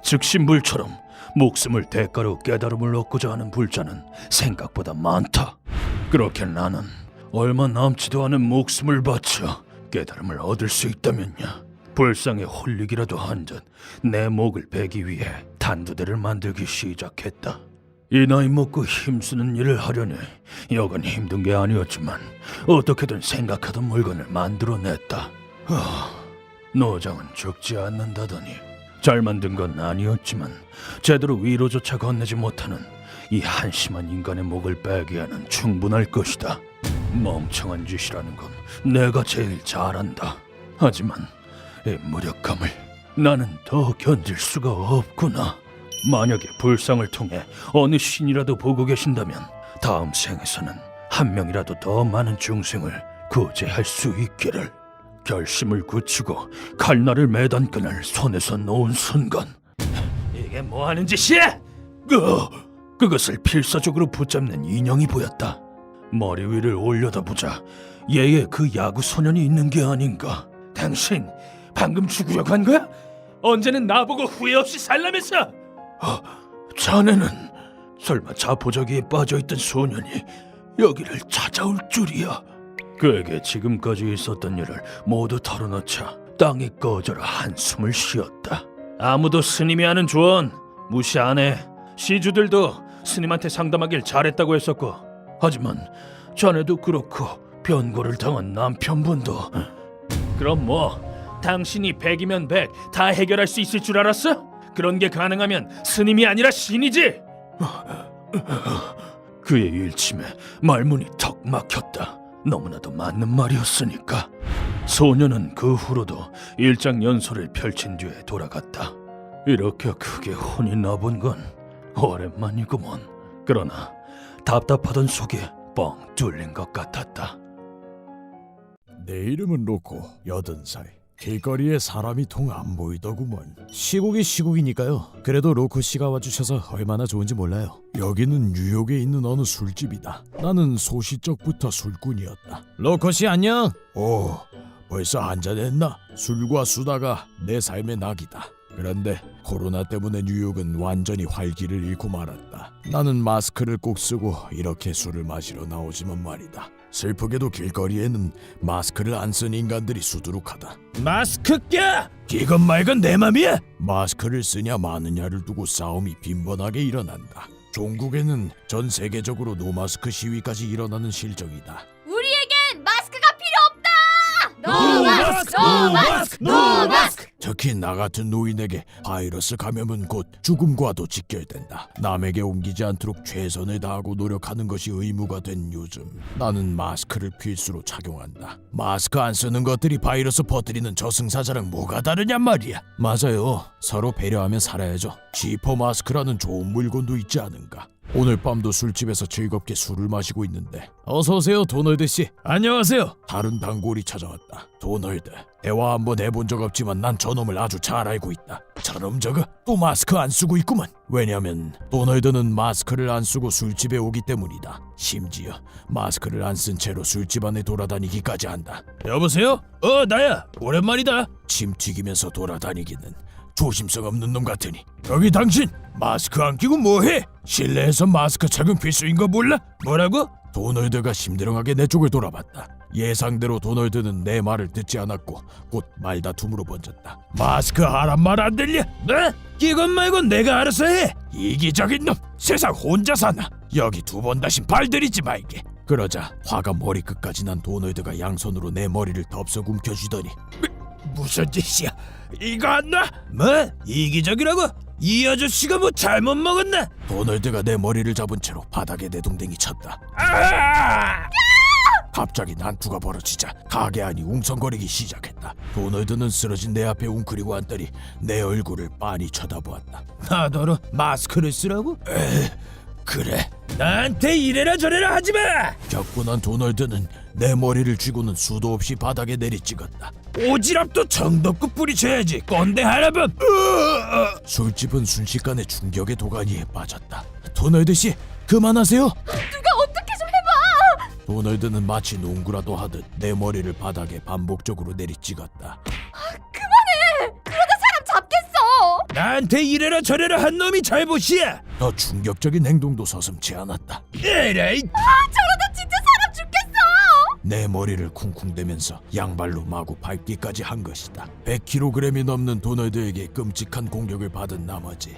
즉시 물처럼 목숨을 대가로 깨달음을 얻고자 하는 불자는 생각보다 많다. 그렇게 나는 얼마 남지도 않은 목숨을 바쳐 깨달음을 얻을 수 있다면야 불상에 홀리기라도 한 듯 내 목을 베기 위해 단두대를 만들기 시작했다. 이 나이 먹고 힘쓰는 일을 하려니 여간 힘든 게 아니었지만 어떻게든 생각하던 물건을 만들어냈다. 노장은 죽지 않는다더니 잘 만든 건 아니었지만 제대로 위로조차 건네지 못하는 이 한심한 인간의 목을 빼기에는 충분할 것이다. 멍청한 짓이라는 건 내가 제일 잘한다. 하지만 이 무력감을 나는 더 견딜 수가 없구나. 만약에 불상을 통해 어느 신이라도 보고 계신다면 다음 생에서는 한 명이라도 더 많은 중생을 구제할 수 있기를. 결심을 굳히고 칼날을 매단 끈을 손에서 놓은 순간 이게 뭐하는 짓이야? 그것을 필사적으로 붙잡는 인형이 보였다. 머리 위를 올려다보자 얘의 그 야구 소년이 있는 게 아닌가. 당신 방금 죽으려고 한 거야? 언제는 나보고 후회 없이 살라면서? 자네는 설마 자포자기에 빠져있던 소년이 여기를 찾아올 줄이야. 그에게 지금까지 있었던 일을 모두 털어놓자 땅이 꺼져라 한숨을 쉬었다. 아무도 스님이 하는 조언 무시 안 해. 시주들도 스님한테 상담하길 잘했다고 했었고, 하지만 자네도 그렇고 변고를 당한 남편분도. 그럼 뭐 당신이 100이면 100 다 해결할 수 있을 줄 알았어? 그런 게 가능하면 스님이 아니라 신이지. 그의 일침에 말문이 턱 막혔다. 너무나도 맞는 말이었으니까. 소녀는 그 후로도 일장연소를 펼친 뒤에 돌아갔다. 이렇게 크게 혼이 나본 건 오랜만이구먼. 그러나 답답하던 속에 뻥 뚫린 것 같았다. 내 이름은 로코, 80살. 길거리에 사람이 통 안 보이더구먼. 시국이 시국이니까요. 그래도 로코 씨가 와주셔서 얼마나 좋은지 몰라요. 여기는 뉴욕에 있는 어느 술집이다. 나는 소시적부터 술꾼이었다. 로코 씨 안녕. 오, 벌써 한잔했나? 술과 수다가 내 삶의 낙이다. 그런데 코로나 때문에 뉴욕은 완전히 활기를 잃고 말았다. 나는 마스크를 꼭 쓰고 이렇게 술을 마시러 나오지만 말이다. 슬프게도 길거리에는 마스크를 안 쓴 인간들이 수두룩하다. 마스크 껴! 이건 말건 내 맘이야. 마스크를 쓰냐 마느냐를 두고 싸움이 빈번하게 일어난다. 종국에는 전 세계적으로 노마스크 시위까지 일어나는 실정이다. 우리에겐 마스크가 필요 없다. 노마스크. 특히 나 같은 노인에게 바이러스 감염은 곧 죽음과도 직결된다. 남에게 옮기지 않도록 최선을 다하고 노력하는 것이 의무가 된 요즘, 나는 마스크를 필수로 착용한다. 마스크 안 쓰는 것들이 바이러스 퍼뜨리는 저승사자랑 뭐가 다르냔 말이야. 맞아요. 서로 배려하며 살아야죠. 지퍼 마스크라는 좋은 물건도 있지 않은가. 오늘 밤도 술집에서 즐겁게 술을 마시고 있는데, 어서 오세요, 도널드 씨. 안녕하세요. 다른 단골이 찾아왔다. 도널드, 대화 한번 해본 적 없지만 난 저놈을 아주 잘 알고 있다. 저놈 저거 또 마스크 안 쓰고 있구만. 왜냐면 도널드는 마스크를 안 쓰고 술집에 오기 때문이다. 심지어 마스크를 안 쓴 채로 술집 안에 돌아다니기까지 한다. 여보세요? 나야. 오랜만이다. 침 튀기면서 돌아다니기는 조심성 없는 놈 같으니. 여기 당신 마스크 안 끼고 뭐해? 실내에서 마스크 착용 필수인 거 몰라? 뭐라고? 도널드가 심드렁하게 내 쪽을 돌아봤다. 예상대로 도널드는 내 말을 듣지 않았고 곧 말다툼으로 번졌다. 마스크 하란 말 안 들려? 네? 이건 말곤 내가 알아서 해. 이기적인 놈, 세상 혼자 사나? 여기 두 번 다신 발들이지 말게. 그러자 화가 머리끝까지 난 도널드가 양손으로 내 머리를 덥석 움켜쥐더니, 무슨 짓이야? 이거 안 놔? 뭐? 이기적이라고? 이 아저씨가 뭐 잘못 먹었나? 도널드가 내 머리를 잡은 채로 바닥에 내동댕이 쳤다. 갑자기 난투가 벌어지자 가게 안이 웅성거리기 시작했다. 도널드는 쓰러진 내 앞에 웅크리고 앉더니 내 얼굴을 빤히 쳐다보았다. 나더러 마스크를 쓰라고? 그래, 나한테 이래라 저래라 하지마! 격분한 도널드는 내 머리를 쥐고는 수도 없이 바닥에 내리찍었다. 오지랖도 정덮고 뿌리쳐야지, 꼰대 할아범! 술집은 순식간에 충격의 도가니에 빠졌다. 도널드 씨, 그만하세요. 누가 어떻게 좀 해봐. 도널드는 마치 농구라도 하듯 내 머리를 바닥에 반복적으로 내리찍었다. 그러다 사람 잡겠어. 나한테 이래라 저래라 한 놈이 잘못이야. 더 충격적인 행동도 서슴지 않았다. 에라이! 저러다 진짜 사람 죽겠어. 내 머리를 쿵쿵대면서 양발로 마구 밟기까지 한 것이다. 100kg이 넘는 도널드에게 끔찍한 공격을 받은 나머지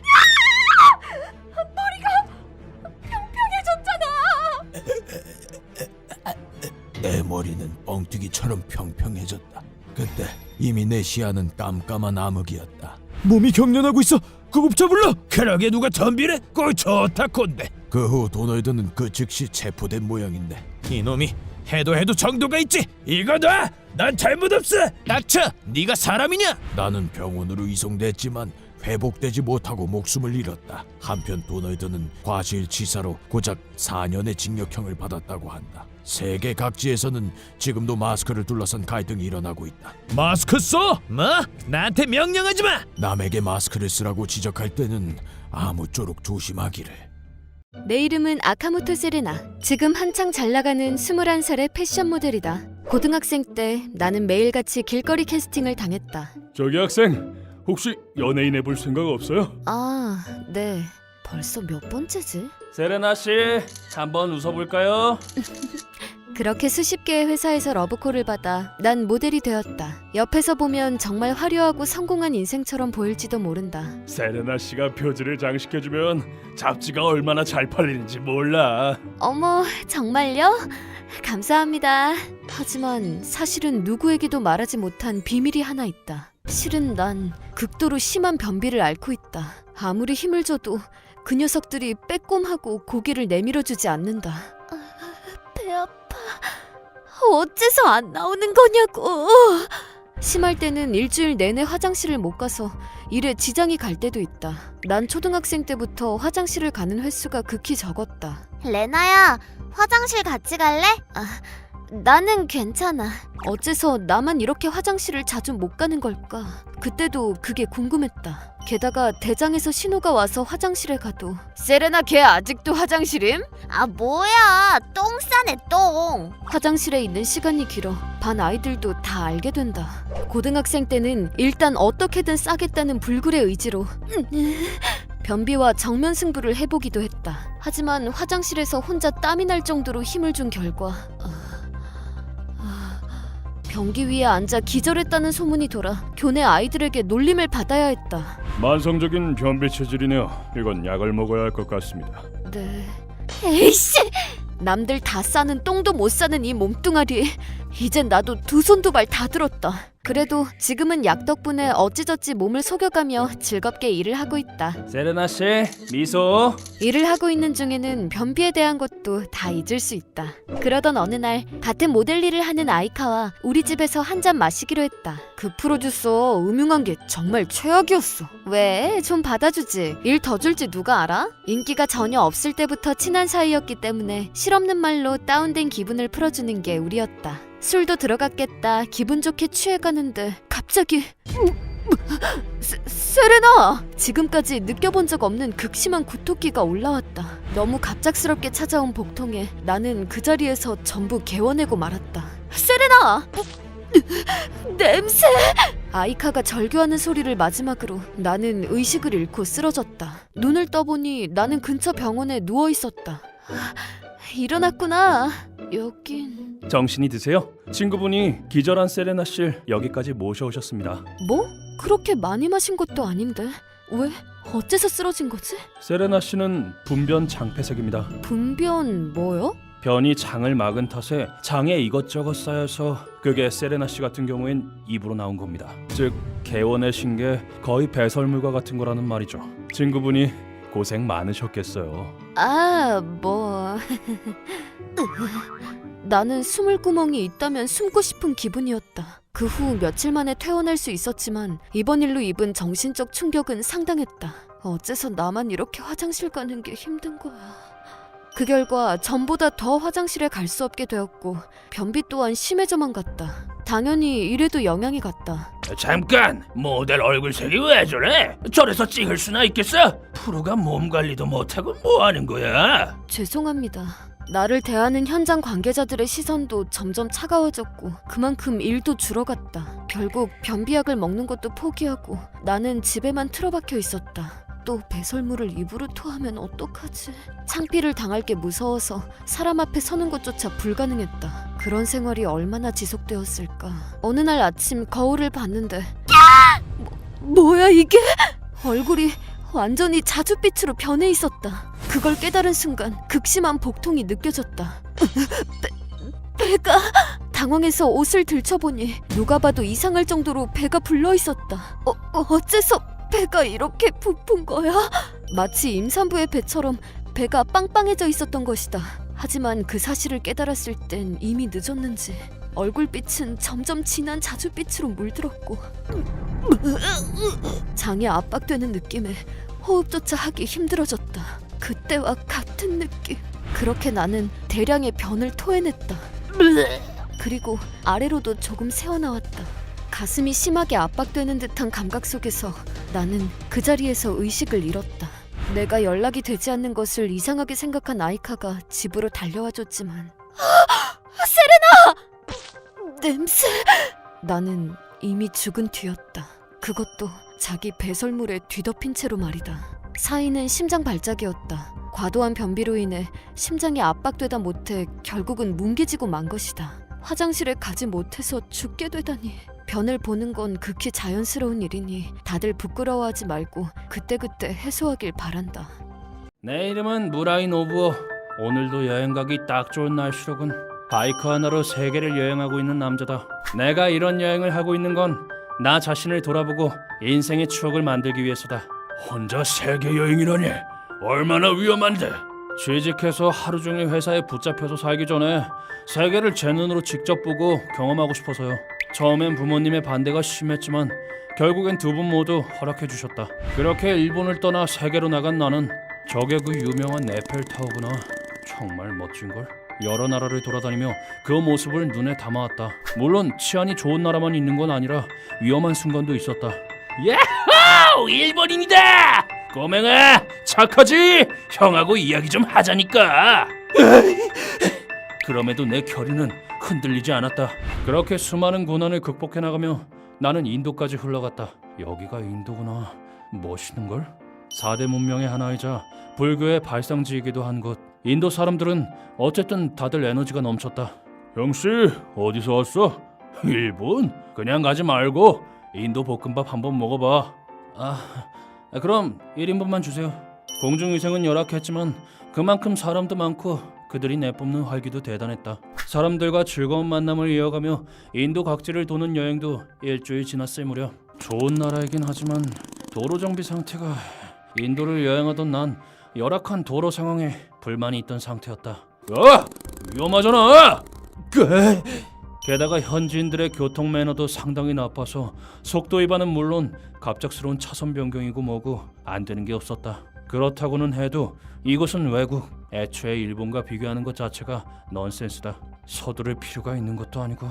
내 머리는 뻥튀기처럼 평평해졌다. 그때 이미 내 시야는 깜깜한 암흑이었다. 몸이 경련하고 있어. 구급차 불러. 그러게 누가 덤비래? 꼴 좋다 꼰대. 그 후 도널드는 그 즉시 체포된 모양인데 이놈이 해도 정도가 있지. 이거 놔. 난 잘못 없어. 닥쳐. 네가 사람이냐? 나는 병원으로 이송됐지만 회복되지 못하고 목숨을 잃었다. 한편 도널드는 과실치사로 고작 4년의 징역형을 받았다고 한다. 세계 각지에서는 지금도 마스크를 둘러싼 갈등이 일어나고 있다. 마스크 써? 뭐? 나한테 명령하지 마! 남에게 마스크를 쓰라고 지적할 때는 아무쪼록 조심하기를. 내 이름은 아카모토 세레나. 지금 한창 잘 나가는 21살의 패션 모델이다. 고등학생 때 나는 매일같이 길거리 캐스팅을 당했다. 저기 학생, 혹시 연예인 해볼 생각 없어요? 아, 네. 벌써 몇 번째지? 세레나 씨, 한번 웃어볼까요? 그렇게 수십 개의 회사에서 러브콜을 받아 난 모델이 되었다. 옆에서 보면 정말 화려하고 성공한 인생처럼 보일지도 모른다. 세레나 씨가 표지를 장식해주면 잡지가 얼마나 잘 팔리는지 몰라. 어머, 정말요? 감사합니다. 하지만 사실은 누구에게도 말하지 못한 비밀이 하나 있다. 실은 난 극도로 심한 변비를 앓고 있다. 아무리 힘을 줘도 그 녀석들이 빼꼼하고 고기를 내밀어주지 않는다. 배 아파. 어째서 안 나오는 거냐고. 심할 때는 일주일 내내 화장실을 못 가서 일에 지장이 갈 때도 있다. 난 초등학생 때부터 화장실을 가는 횟수가 극히 적었다. 레나야, 화장실 같이 갈래? 나는 괜찮아. 어째서 나만 이렇게 화장실을 자주 못 가는 걸까? 그때도 그게 궁금했다. 게다가 대장에서 신호가 와서 화장실에 가도 세레나 걔 아직도 화장실임? 아, 뭐야. 똥 싸네, 똥. 화장실에 있는 시간이 길어 반 아이들도 다 알게 된다. 고등학생 때는 일단 어떻게든 싸겠다는 불굴의 의지로 변비와 정면 승부를 해보기도 했다. 하지만 화장실에서 혼자 땀이 날 정도로 힘을 준 결과 변기 위에 앉아 기절했다는 소문이 돌아 교내 아이들에게 놀림을 받아야 했다. 만성적인 변비 체질이네요. 이건 약을 먹어야 할 것 같습니다. 네. 에이씨. 남들 다 싸는 똥도 못 싸는 이 몸뚱아리. 이젠 나도 두 손 두 발 다 들었다. 그래도 지금은 약 덕분에 어찌저찌 몸을 속여가며 즐겁게 일을 하고 있다. 세레나 씨, 미소. 일을 하고 있는 중에는 변비에 대한 것도 다 잊을 수 있다. 그러던 어느 날 같은 모델 일을 하는 아이카와 우리 집에서 한 잔 마시기로 했다. 그 프로듀서 음흉한 게 정말 최악이었어. 왜? 좀 받아주지. 일 더 줄지 누가 알아? 인기가 전혀 없을 때부터 친한 사이였기 때문에 실없는 말로 다운된 기분을 풀어주는 게 우리였다. 술도 들어갔겠다. 기분 좋게 취해가는데 갑자기 세레나! 지금까지 느껴본 적 없는 극심한 구토기가 올라왔다. 너무 갑작스럽게 찾아온 복통에 나는 그 자리에서 전부 개워내고 말았다. 세레나! 냄새! 아이카가 절규하는 소리를 마지막으로 나는 의식을 잃고 쓰러졌다. 눈을 떠보니 나는 근처 병원에 누워있었다. 일어났구나. 여긴... 정신이 드세요? 친구분이 기절한 세레나 씨를 여기까지 모셔오셨습니다. 뭐? 그렇게 많이 마신 것도 아닌데 왜? 어째서 쓰러진 거지? 세레나 씨는 분변 장폐색입니다. 분변 뭐요? 변이 장을 막은 탓에 장에 이것저것 쌓여서 그게 세레나 씨 같은 경우엔 입으로 나온 겁니다. 즉 개원해신 게 거의 배설물과 같은 거라는 말이죠. 친구분이 고생 많으셨겠어요. 뭐... 나는 숨을 구멍이 있다면 숨고 싶은 기분이었다. 그 후 며칠 만에 퇴원할 수 있었지만 이번 일로 입은 정신적 충격은 상당했다. 어째서 나만 이렇게 화장실 가는 게 힘든 거야. 그 결과 전보다 더 화장실에 갈 수 없게 되었고 변비 또한 심해져만 갔다. 당연히 이래도 영향이 갔다. 잠깐! 모델 얼굴색이 왜 저래? 저래서 찍을 수나 있겠어? 프로가 몸 관리도 못하고 뭐 하는 거야? 죄송합니다. 나를 대하는 현장 관계자들의 시선도 점점 차가워졌고 그만큼 일도 줄어갔다. 결국 변비약을 먹는 것도 포기하고 나는 집에만 틀어박혀 있었다. 또 배설물을 입으로 토하면 어떡하지? 창피를 당할 게 무서워서 사람 앞에 서는 것조차 불가능했다. 그런 생활이 얼마나 지속되었을까. 어느 날 아침 거울을 봤는데 뭐야 이게? 얼굴이 완전히 자줏빛으로 변해 있었다. 그걸 깨달은 순간 극심한 복통이 느껴졌다. 배가... 당황해서 옷을 들춰보니 누가 봐도 이상할 정도로 배가 불러 있었다. 어째서 배가 이렇게 부푼 거야? 마치 임산부의 배처럼 배가 빵빵해져 있었던 것이다. 하지만 그 사실을 깨달았을 땐 이미 늦었는지 얼굴빛은 점점 진한 자줏빛으로 물들었고 장이 압박되는 느낌에 호흡조차 하기 힘들어졌다. 그때와 같은 느낌. 그렇게 나는 대량의 변을 토해냈다. 그리고 아래로도 조금 새어나왔다. 가슴이 심하게 압박되는 듯한 감각 속에서 나는 그 자리에서 의식을 잃었다. 내가 연락이 되지 않는 것을 이상하게 생각한 아이카가 집으로 달려와 줬지만 세레나! 냄새! 나는 이미 죽은 뒤였다. 그것도 자기 배설물에 뒤덮인 채로 말이다. 사인은 심장 발작이었다. 과도한 변비로 인해 심장이 압박되다 못해 결국은 뭉개지고 만 것이다. 화장실에 가지 못해서 죽게 되다니. 변을 보는 건 극히 자연스러운 일이니 다들 부끄러워하지 말고 그때그때 해소하길 바란다. 내 이름은 무라이 노부오. 오늘도 여행 가기 딱 좋은 날씨로군. 바이크 하나로 세계를 여행하고 있는 남자다. 내가 이런 여행을 하고 있는 건 나 자신을 돌아보고 인생의 추억을 만들기 위해서다. 혼자 세계 여행이라니 얼마나 위험한데. 취직해서 하루 종일 회사에 붙잡혀서 살기 전에 세계를 제 눈으로 직접 보고 경험하고 싶어서요. 처음엔 부모님의 반대가 심했지만 결국엔 두 분 모두 허락해 주셨다. 그렇게 일본을 떠나 세계로 나간 나는 저게 그 유명한 에펠타워구나. 정말 멋진걸. 여러 나라를 돌아다니며 그 모습을 눈에 담아왔다. 물론 치안이 좋은 나라만 있는 건 아니라 위험한 순간도 있었다. 야호! 일본인이다! 꼬맹아 착하지? 형하고 이야기 좀 하자니까. 그럼에도 내 결의는 흔들리지 않았다. 그렇게 수많은 고난을 극복해 나가며 나는 인도까지 흘러갔다. 여기가 인도구나. 멋있는걸? 4대 문명의 하나이자 불교의 발상지이기도 한 곳. 인도 사람들은 어쨌든 다들 에너지가 넘쳤다. 형씨 어디서 왔어? 일본? 그냥 가지 말고 인도 볶음밥 한번 먹어봐. 그럼 1인분만 주세요. 공중위생은 열악했지만 그만큼 사람도 많고 그들이 내뿜는 활기도 대단했다. 사람들과 즐거운 만남을 이어가며 인도 각지를 도는 여행도 일주일 지났을 무렵. 좋은 나라이긴 하지만 도로 정비 상태가... 인도를 여행하던 난 열악한 도로 상황에 불만이 있던 상태였다. 위험하잖아! 게다가 현지인들의 교통 매너도 상당히 나빠서 속도 위반은 물론 갑작스러운 차선 변경이고 뭐고 안 되는 게 없었다. 그렇다고는 해도 이곳은 외국, 애초에 일본과 비교하는 것 자체가 넌센스다. 서두를 필요가 있는 것도 아니고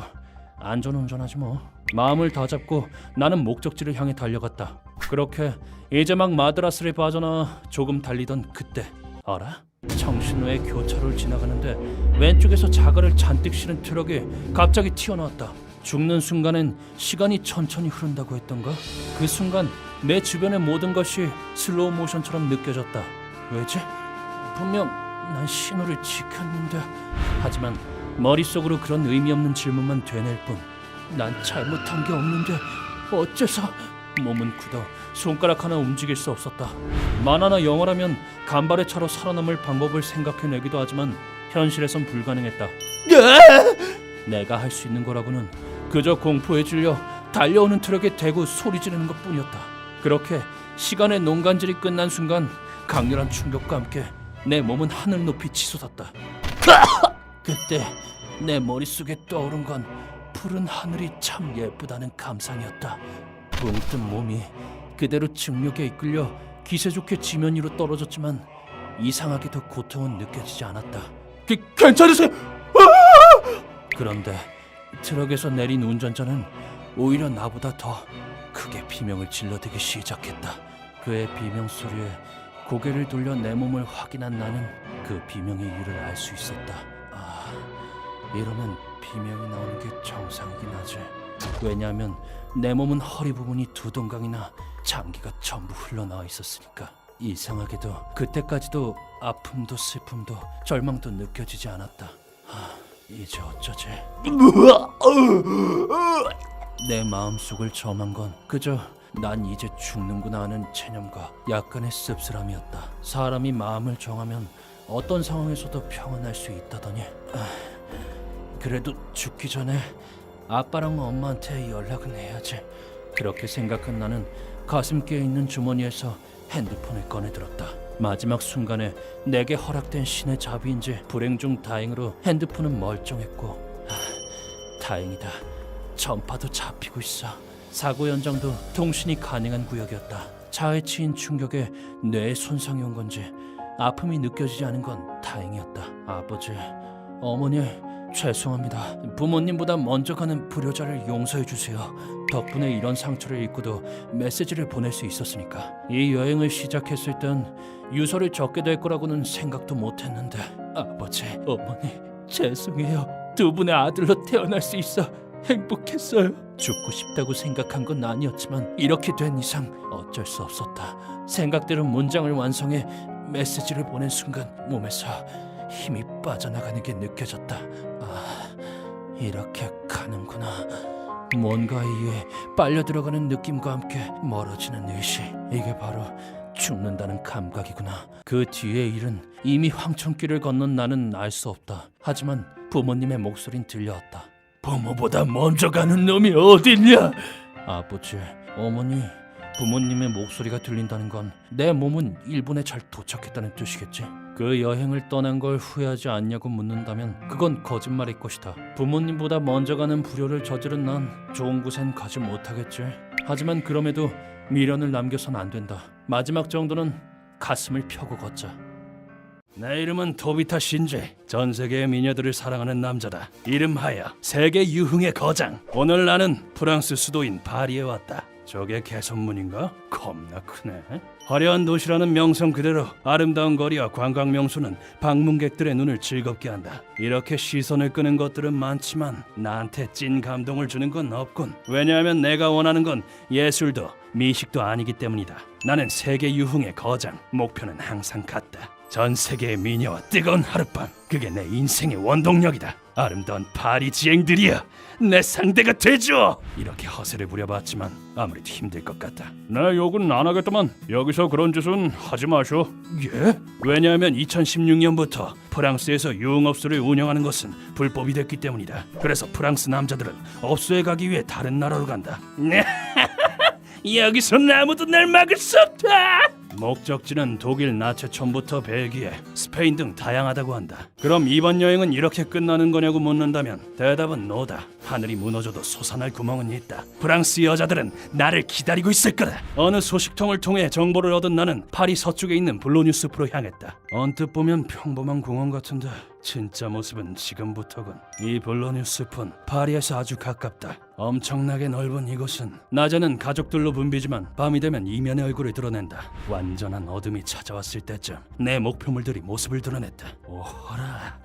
안전운전하지 뭐. 마음을 다잡고 나는 목적지를 향해 달려갔다. 그렇게 이제 막 마드라스를 빠져나와 조금 달리던 그때, 알아? 청신호의 교차로를 지나가는데 왼쪽에서 자갈을 잔뜩 실은 트럭이 갑자기 튀어나왔다. 죽는 순간엔 시간이 천천히 흐른다고 했던가? 그 순간 내 주변의 모든 것이 슬로우 모션처럼 느껴졌다. 왜지? 분명 난 신호를 지켰는데. 하지만 머릿속으로 그런 의미 없는 질문만 되뇌일 뿐. 난 잘못한 게 없는데 어째서... 몸은 굳어 손가락 하나 움직일 수 없었다. 만화나 영화라면 간발의 차로 살아남을 방법을 생각해내기도 하지만 현실에선 불가능했다. 내가 할 수 있는 거라고는 그저 공포에 질려 달려오는 트럭에 대고 소리 지르는 것뿐이었다. 그렇게 시간의 농간질이 끝난 순간 강렬한 충격과 함께 내 몸은 하늘 높이 치솟았다. 그때 내 머릿속에 떠오른 건 푸른 하늘이 참 예쁘다는 감상이었다. 붕 뜬 몸이 그대로 중력에 이끌려 기세 좋게 지면 위로 떨어졌지만 이상하게도 고통은 느껴지지 않았다. 괜찮으세요? 그런데 트럭에서 내린 운전자는 오히려 나보다 더 크게 비명을 질러대기 시작했다. 그의 비명 소리에 고개를 돌려 내 몸을 확인한 나는 그 비명의 이유를 알 수 있었다. 이러면 비명이 나오는 게 정상이긴 하지. 왜냐하면 내 몸은 허리 부분이 두 동강이나 장기가 전부 흘러나와 있었으니까. 이상하게도 그때까지도 아픔도 슬픔도 절망도 느껴지지 않았다. 이제 어쩌지? 내 마음속을 점한 건 그저 난 이제 죽는구나 하는 체념과 약간의 씁쓸함이었다. 사람이 마음을 정하면 어떤 상황에서도 평안할 수 있다더니 그래도 죽기 전에 아빠랑 엄마한테 연락은 해야지. 그렇게 생각한 나는 가슴께에 있는 주머니에서 핸드폰을 꺼내들었다. 마지막 순간에 내게 허락된 신의 자비인지 불행 중 다행으로 핸드폰은 멀쩡했고 다행이다. 전파도 잡히고 있어. 사고 현장도 통신이 가능한 구역이었다. 차에 치인 충격에 뇌에 손상이 온 건지 아픔이 느껴지지 않은 건 다행이었다. 아버지, 어머니 죄송합니다. 부모님보다 먼저 가는 불효자를 용서해 주세요. 덕분에 이런 상처를 입고도 메시지를 보낼 수 있었으니까. 이 여행을 시작했을 땐 유서를 적게 될 거라고는 생각도 못했는데 아버지, 어머니 죄송해요. 두 분의 아들로 태어날 수 있어 행복했어요. 죽고 싶다고 생각한 건 아니었지만 이렇게 된 이상 어쩔 수 없었다. 생각대로 문장을 완성해 메시지를 보낸 순간 몸에서 힘이 빠져나가는 게 느껴졌다. 이렇게 가는구나. 뭔가 이에 빨려 들어가는 느낌과 함께 멀어지는 의식. 이게 바로 죽는다는 감각이구나. 그 뒤의 일은 이미 황천길을 건넌 나는 알 수 없다. 하지만 부모님의 목소린 들려왔다. 부모보다 먼저 가는 놈이 어딨냐? 아버지, 어머니, 부모님의 목소리가 들린다는 건 내 몸은 일본에 잘 도착했다는 뜻이겠지? 그 여행을 떠난 걸 후회하지 않냐고 묻는다면 그건 거짓말일 것이다. 부모님보다 먼저 가는 불효를 저지른 난 좋은 곳엔 가지 못하겠지. 하지만 그럼에도 미련을 남겨선 안 된다. 마지막 정도는 가슴을 펴고 걷자. 내 이름은 토비타 신지. 전 세계의 미녀들을 사랑하는 남자다. 이름하여 세계 유흥의 거장. 오늘 나는 프랑스 수도인 파리에 왔다. 저게 개선문인가? 겁나 크네. 화려한 도시라는 명성 그대로 아름다운 거리와 관광 명소는 방문객들의 눈을 즐겁게 한다. 이렇게 시선을 끄는 것들은 많지만 나한테 찐 감동을 주는 건 없군. 왜냐하면 내가 원하는 건 예술도 미식도 아니기 때문이다. 나는 세계 유흥의 거장. 목표는 항상 같다. 전 세계의 미녀와 뜨거운 하룻밤. 그게 내 인생의 원동력이다. 아름다운 파리 지행들이여, 내 상대가 되죠. 이렇게 허세를 부려봤지만 아무래도 힘들 것 같다. 나 욕은 안 하겠다만 여기서 그런 짓은 하지 마쇼. 예? 왜냐하면 2016년부터 프랑스에서 유흥업소를 운영하는 것은 불법이 됐기 때문이다. 그래서 프랑스 남자들은 업소에 가기 위해 다른 나라로 간다. 여기서 아무도 날 막을 수 없다. 목적지는 독일 나체촌부터 벨기에, 스페인 등 다양하다고 한다. 그럼 이번 여행은 이렇게 끝나는 거냐고 묻는다면 대답은 노다. 하늘이 무너져도 솟아날 구멍은 있다. 프랑스 여자들은 나를 기다리고 있을 거다. 어느 소식통을 통해 정보를 얻은 나는 파리 서쪽에 있는 블로뉴 숲으로 향했다. 언뜻 보면 평범한 공원 같은데 진짜 모습은 지금부터군. 이 블로뉴 숲은 파리에서 아주 가깝다. 엄청나게 넓은 이곳은 낮에는 가족들로 붐비지만 밤이 되면 이면의 얼굴을 드러낸다. 완전한 어둠이 찾아왔을 때쯤 내 목표물들이 모습을 드러냈다. 오호라,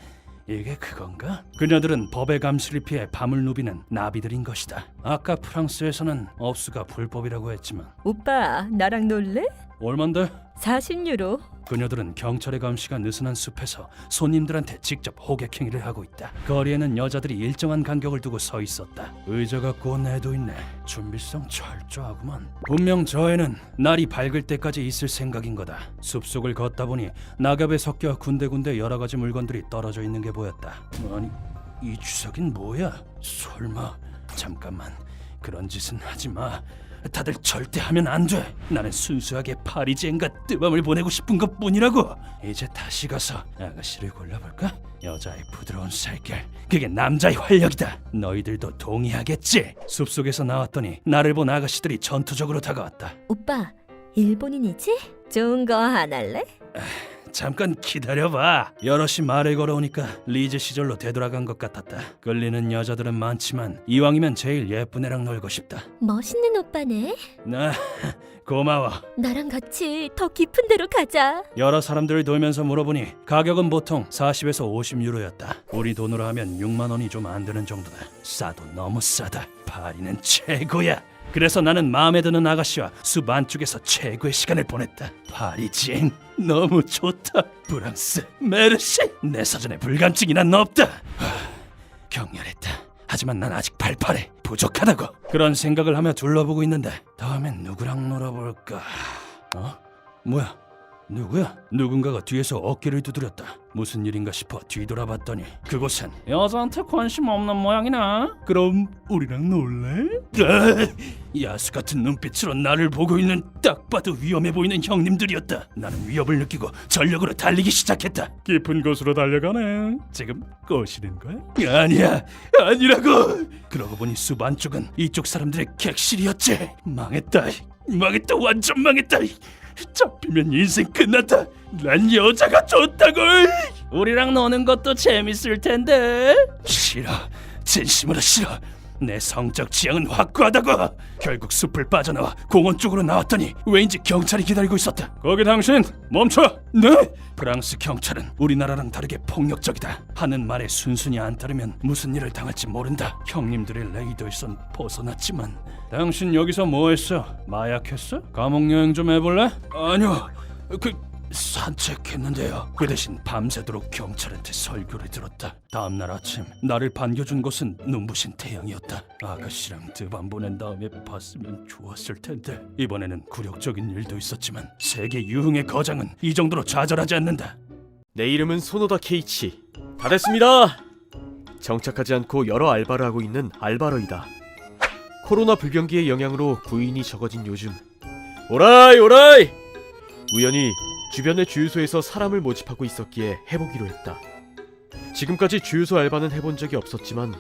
이게 그건가? 그녀들은 법의 감시를 피해 밤을 누비는 나비들인 것이다. 아까 프랑스에서는 업수가 불법이라고 했지만 오빠, 나랑 놀래? 얼만데? 40유로. 그녀들은 경찰의 감시가 느슨한 숲에서 손님들한테 직접 호객 행위를 하고 있다. 거리에는 여자들이 일정한 간격을 두고 서 있었다. 의자 같고 내도 있네. 준비성 철저하구만. 분명 저 애는 날이 밝을 때까지 있을 생각인 거다. 숲속을 걷다 보니 낙엽에 섞여 군데군데 여러 가지 물건들이 떨어져 있는 게 보였다. 아니, 이 주사긴 뭐야? 설마. 잠깐만, 그런 짓은 하지 마. 다들 절대 하면 안 돼. 나는 순수하게 파리지엔과 뜨밤을 보내고 싶은 것뿐이라고. 이제 다시 가서 아가씨를 골라볼까? 여자의 부드러운 살결, 그게 남자의 활력이다. 너희들도 동의하겠지? 숲속에서 나왔더니 나를 본 아가씨들이 전투적으로 다가왔다. 오빠, 일본인이지? 좋은 거 안 할래? 잠깐 기다려봐. 여럿이 말을 걸어오니까 리즈 시절로 되돌아간 것 같았다. 끌리는 여자들은 많지만 이왕이면 제일 예쁜 애랑 놀고 싶다. 멋있는 오빠네. 나 고마워. 나랑 같이 더 깊은 데로 가자. 여러 사람들을 돌면서 물어보니 가격은 보통 40에서 50유로였다. 우리 돈으로 하면 6만 원이 좀 안 드는 정도다. 싸도 너무 싸다. 파리는 최고야. 그래서 나는 마음에 드는 아가씨와 숲 안쪽에서 최고의 시간을 보냈다. 파리징 너무 좋다. 프랑스 메르시 내 사전에 불감증이 난 없다. 격렬했다. 하지만 난 아직 발팔해. 부족하다고. 그런 생각을 하며 둘러보고 있는데 다음엔 누구랑 놀아볼까? 뭐야? 누구야? 누군가가 뒤에서 어깨를 두드렸다. 무슨 일인가 싶어 뒤돌아봤더니 그곳엔 여자한테 관심 없는 모양이나? 그럼 우리랑 놀래? 야수 같은 눈빛으로 나를 보고 있는 딱 봐도 위험해 보이는 형님들이었다. 나는 위협을 느끼고 전력으로 달리기 시작했다. 깊은 곳으로 달려가네. 지금 꼬시는 거야? 아니야, 아니라고. 그러고 보니 숲 안쪽은 이쪽 사람들의 객실이었지. 망했다, 완전 망했다. 잡히면 인생 끝났다. 난 여자가 좋다고. 우리랑 노는 것도 재밌을 텐데. 싫어, 진심으로 싫어. 내 성적 지향은 확고하다고. 결국 숲을 빠져나와 공원 쪽으로 나왔더니 왠지 경찰이 기다리고 있었다. 거기 당신 멈춰. 네? 프랑스 경찰은 우리나라랑 다르게 폭력적이다. 하는 말에 순순히 안 따르면 무슨 일을 당할지 모른다. 형님들의 레이더에선 벗어났지만. 당신 여기서 뭐 했어? 마약했어? 감옥 여행 좀 해볼래? 아니요, 산책했는데요. 그 대신 밤새도록 경찰한테 설교를 들었다. 다음날 아침 나를 반겨준 곳은 눈부신 태양이었다. 아가씨랑 드밤 보낸 다음에 봤으면 좋았을 텐데. 이번에는 굴욕적인 일도 있었지만 세계 유흥의 거장은 이 정도로 좌절하지 않는다. 내 이름은 소노다 케이치. 다 됐습니다. 정착하지 않고 여러 알바를 하고 있는 알바러이다. 코로나 불경기의 영향으로 구인이 적어진 요즘, 오라이 우연히 주변의 주유소에서 사람을 모집하고 있었기에 해보기로 했다. 지금까지 주유소 알바는 해본 적이 없었지만,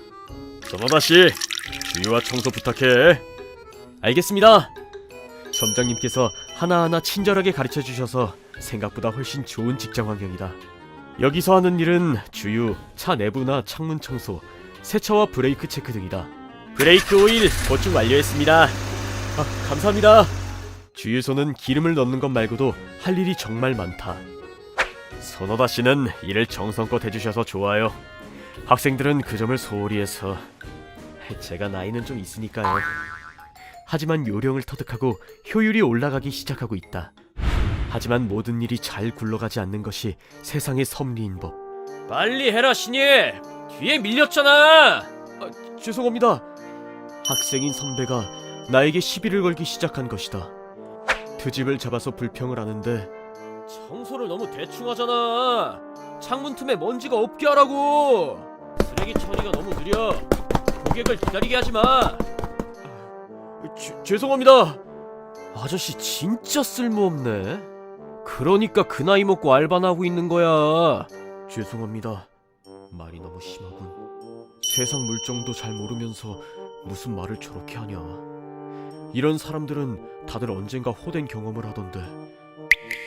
소노다씨, 주유와 청소 부탁해. 알겠습니다. 점장님께서 하나하나 친절하게 가르쳐 주셔서 생각보다 훨씬 좋은 직장 환경이다. 여기서 하는 일은 주유, 차 내부나 창문 청소, 세차와 브레이크 체크 등이다. 브레이크 오일 보충 완료했습니다. 감사합니다. 주유소는 기름을 넣는 것 말고도 할 일이 정말 많다. 소노다 씨는 일을 정성껏 해주셔서 좋아요. 학생들은 그 점을 소홀히 해서. 제가 나이는 좀 있으니까요. 하지만 요령을 터득하고 효율이 올라가기 시작하고 있다. 하지만 모든 일이 잘 굴러가지 않는 것이 세상의 섭리인 법. 빨리 해라 신이! 뒤에 밀렸잖아! 죄송합니다. 학생인 선배가 나에게 시비를 걸기 시작한 것이다. 트집을 잡아서 불평을 하는데, 청소를 너무 대충 하잖아. 창문 틈에 먼지가 없게 하라고. 쓰레기 처리가 너무 느려. 고객을 기다리게 하지 마. 죄송합니다. 아저씨 진짜 쓸모없네. 그러니까 그 나이 먹고 알바나 하고 있는 거야. 죄송합니다. 말이 너무 심하군. 세상 물정도 잘 모르면서 무슨 말을 저렇게 하냐. 이런 사람들은 다들 언젠가 호된 경험을 하던데.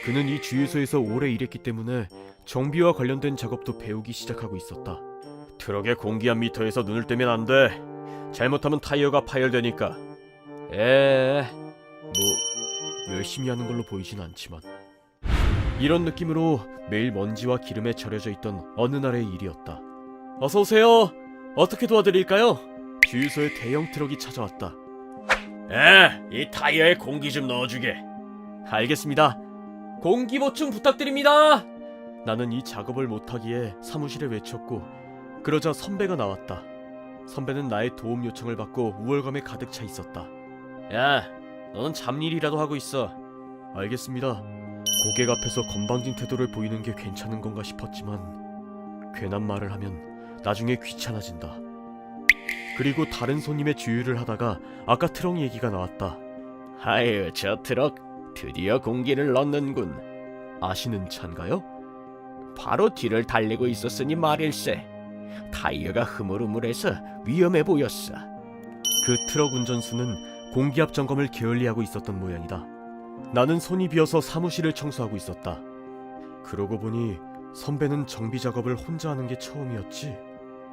그는 이 주유소에서 오래 일했기 때문에 정비와 관련된 작업도 배우기 시작하고 있었다. 트럭의 공기압 미터에서 눈을 떼면 안 돼. 잘못하면 타이어가 파열되니까. 열심히 하는 걸로 보이진 않지만. 이런 느낌으로 매일 먼지와 기름에 절여져 있던 어느 날의 일이었다. 어서 오세요. 어떻게 도와드릴까요? 주유소에 대형 트럭이 찾아왔다. 이 타이어에 공기 좀 넣어주게. 알겠습니다. 공기 보충 부탁드립니다. 나는 이 작업을 못하기에 사무실에 외쳤고, 그러자 선배가 나왔다. 선배는 나의 도움 요청을 받고 우월감에 가득 차 있었다. 야, 너는 잡일이라도 하고 있어. 알겠습니다. 고객 앞에서 건방진 태도를 보이는 게 괜찮은 건가 싶었지만, 괜한 말을 하면 나중에 귀찮아진다. 그리고 다른 손님의 주유를 하다가 아까 트럭 얘기가 나왔다. 아유, 저 트럭 드디어 공기를 넣는군. 아시는 차인가요? 바로 뒤를 달리고 있었으니 말일세. 타이어가 흐물흐물해서 위험해 보였어. 그 트럭 운전수는 공기압 점검을 게을리하고 있었던 모양이다. 나는 손이 비어서 사무실을 청소하고 있었다. 그러고 보니 선배는 정비 작업을 혼자 하는 게 처음이었지.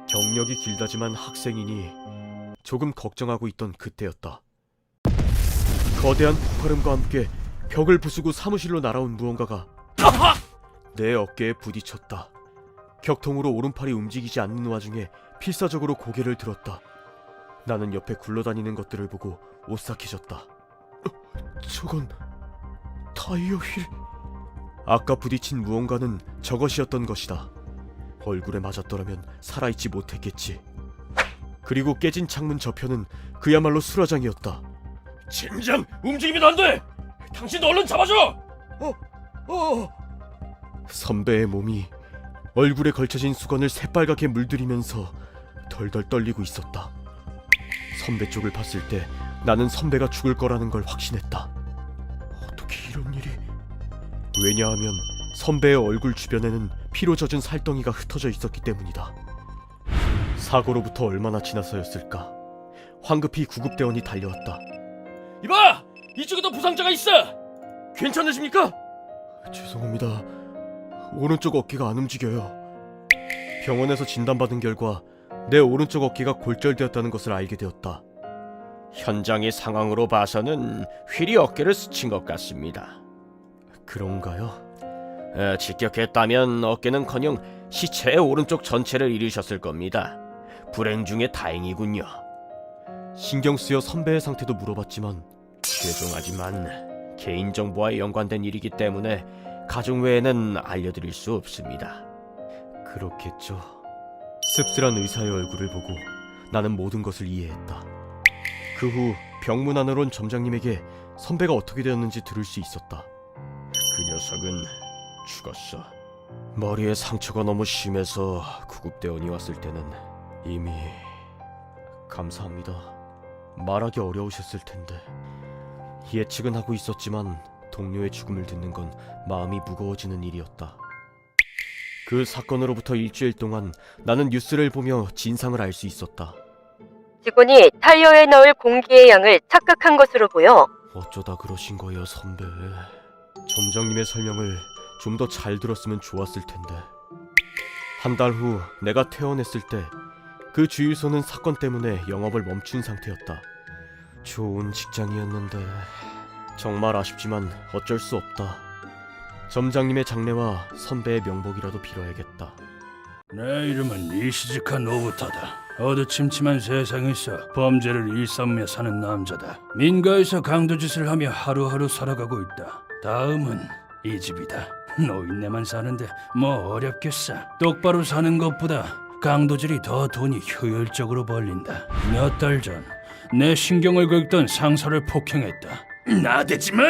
경력이 길다지만 학생이니 조금 걱정하고 있던 그때였다. 거대한 폭발음과 함께 벽을 부수고 사무실로 날아온 무언가가 내 어깨에 부딪혔다. 격통으로 오른팔이 움직이지 않는 와중에 필사적으로 고개를 들었다. 나는 옆에 굴러다니는 것들을 보고 오싹해졌다. 저건 타이어 휠. 아까 부딪힌 무언가는 저것이었던 것이다. 얼굴에 맞았더라면 살아있지 못했겠지. 그리고 깨진 창문 저편은 그야말로 수라장이었다. 젠장, 움직이면 안 돼. 당신도 얼른 잡아줘. 선배의 몸이 얼굴에 걸쳐진 수건을 새빨갛게 물들이면서 덜덜 떨리고 있었다. 선배 쪽을 봤을 때 나는 선배가 죽을 거라는 걸 확신했다. 어떻게 이런 일이? 왜냐하면 선배의 얼굴 주변에는 피로 젖은 살덩이가 흩어져 있었기 때문이다. 사고로부터 얼마나 지나서였을까? 황급히 구급대원이 달려왔다. 이봐, 이쪽에도 부상자가 있어. 괜찮으십니까? 죄송합니다. 오른쪽 어깨가 안 움직여요. 병원에서 진단받은 결과 내 오른쪽 어깨가 골절되었다는 것을 알게 되었다. 현장의 상황으로 봐서는 휠이 어깨를 스친 것 같습니다. 그런가요? 직격했다면 어깨는커녕 시체의 오른쪽 전체를 잃으셨을 겁니다. 불행 중에 다행이군요. 신경 쓰여 선배의 상태도 물어봤지만 죄송하지만 개인정보와 연관된 일이기 때문에 가족 외에는 알려드릴 수 없습니다. 그렇겠죠. 씁쓸한 의사의 얼굴을 보고 나는 모든 것을 이해했다. 그 후 병문 안으로 온 점장님에게 선배가 어떻게 되었는지 들을 수 있었다. 그 녀석은 죽었어. 머리에 상처가 너무 심해서 구급대원이 왔을 때는 이미... 감사합니다. 말하기 어려우셨을 텐데 예측은 하고 있었지만 동료의 죽음을 듣는 건 마음이 무거워지는 일이었다. 그 사건으로부터 일주일 동안 나는 뉴스를 보며 진상을 알 수 있었다. 직원이 타이어에 넣을 공기의 양을 착각한 것으로 보여. 어쩌다 그러신 거예요, 선배. 점장님의 설명을 좀 더 잘 들었으면 좋았을 텐데. 한 달 후 내가 퇴원했을 때 그 주유소는 사건 때문에 영업을 멈춘 상태였다. 좋은 직장이었는데 정말 아쉽지만 어쩔 수 없다. 점장님의 장래와 선배의 명복이라도 빌어야겠다. 내 이름은 니시즈카 노부타다. 어두침침한 세상에서 범죄를 일삼으며 사는 남자다. 민가에서 강도짓을 하며 하루하루 살아가고 있다. 다음은 이 집이다. 노인네만 사는데 뭐 어렵겠어. 똑바로 사는 것보다 강도질이 더 돈이 효율적으로 벌린다. 몇 달 전 내 신경을 긁던 상사를 폭행했다. 나대지 마!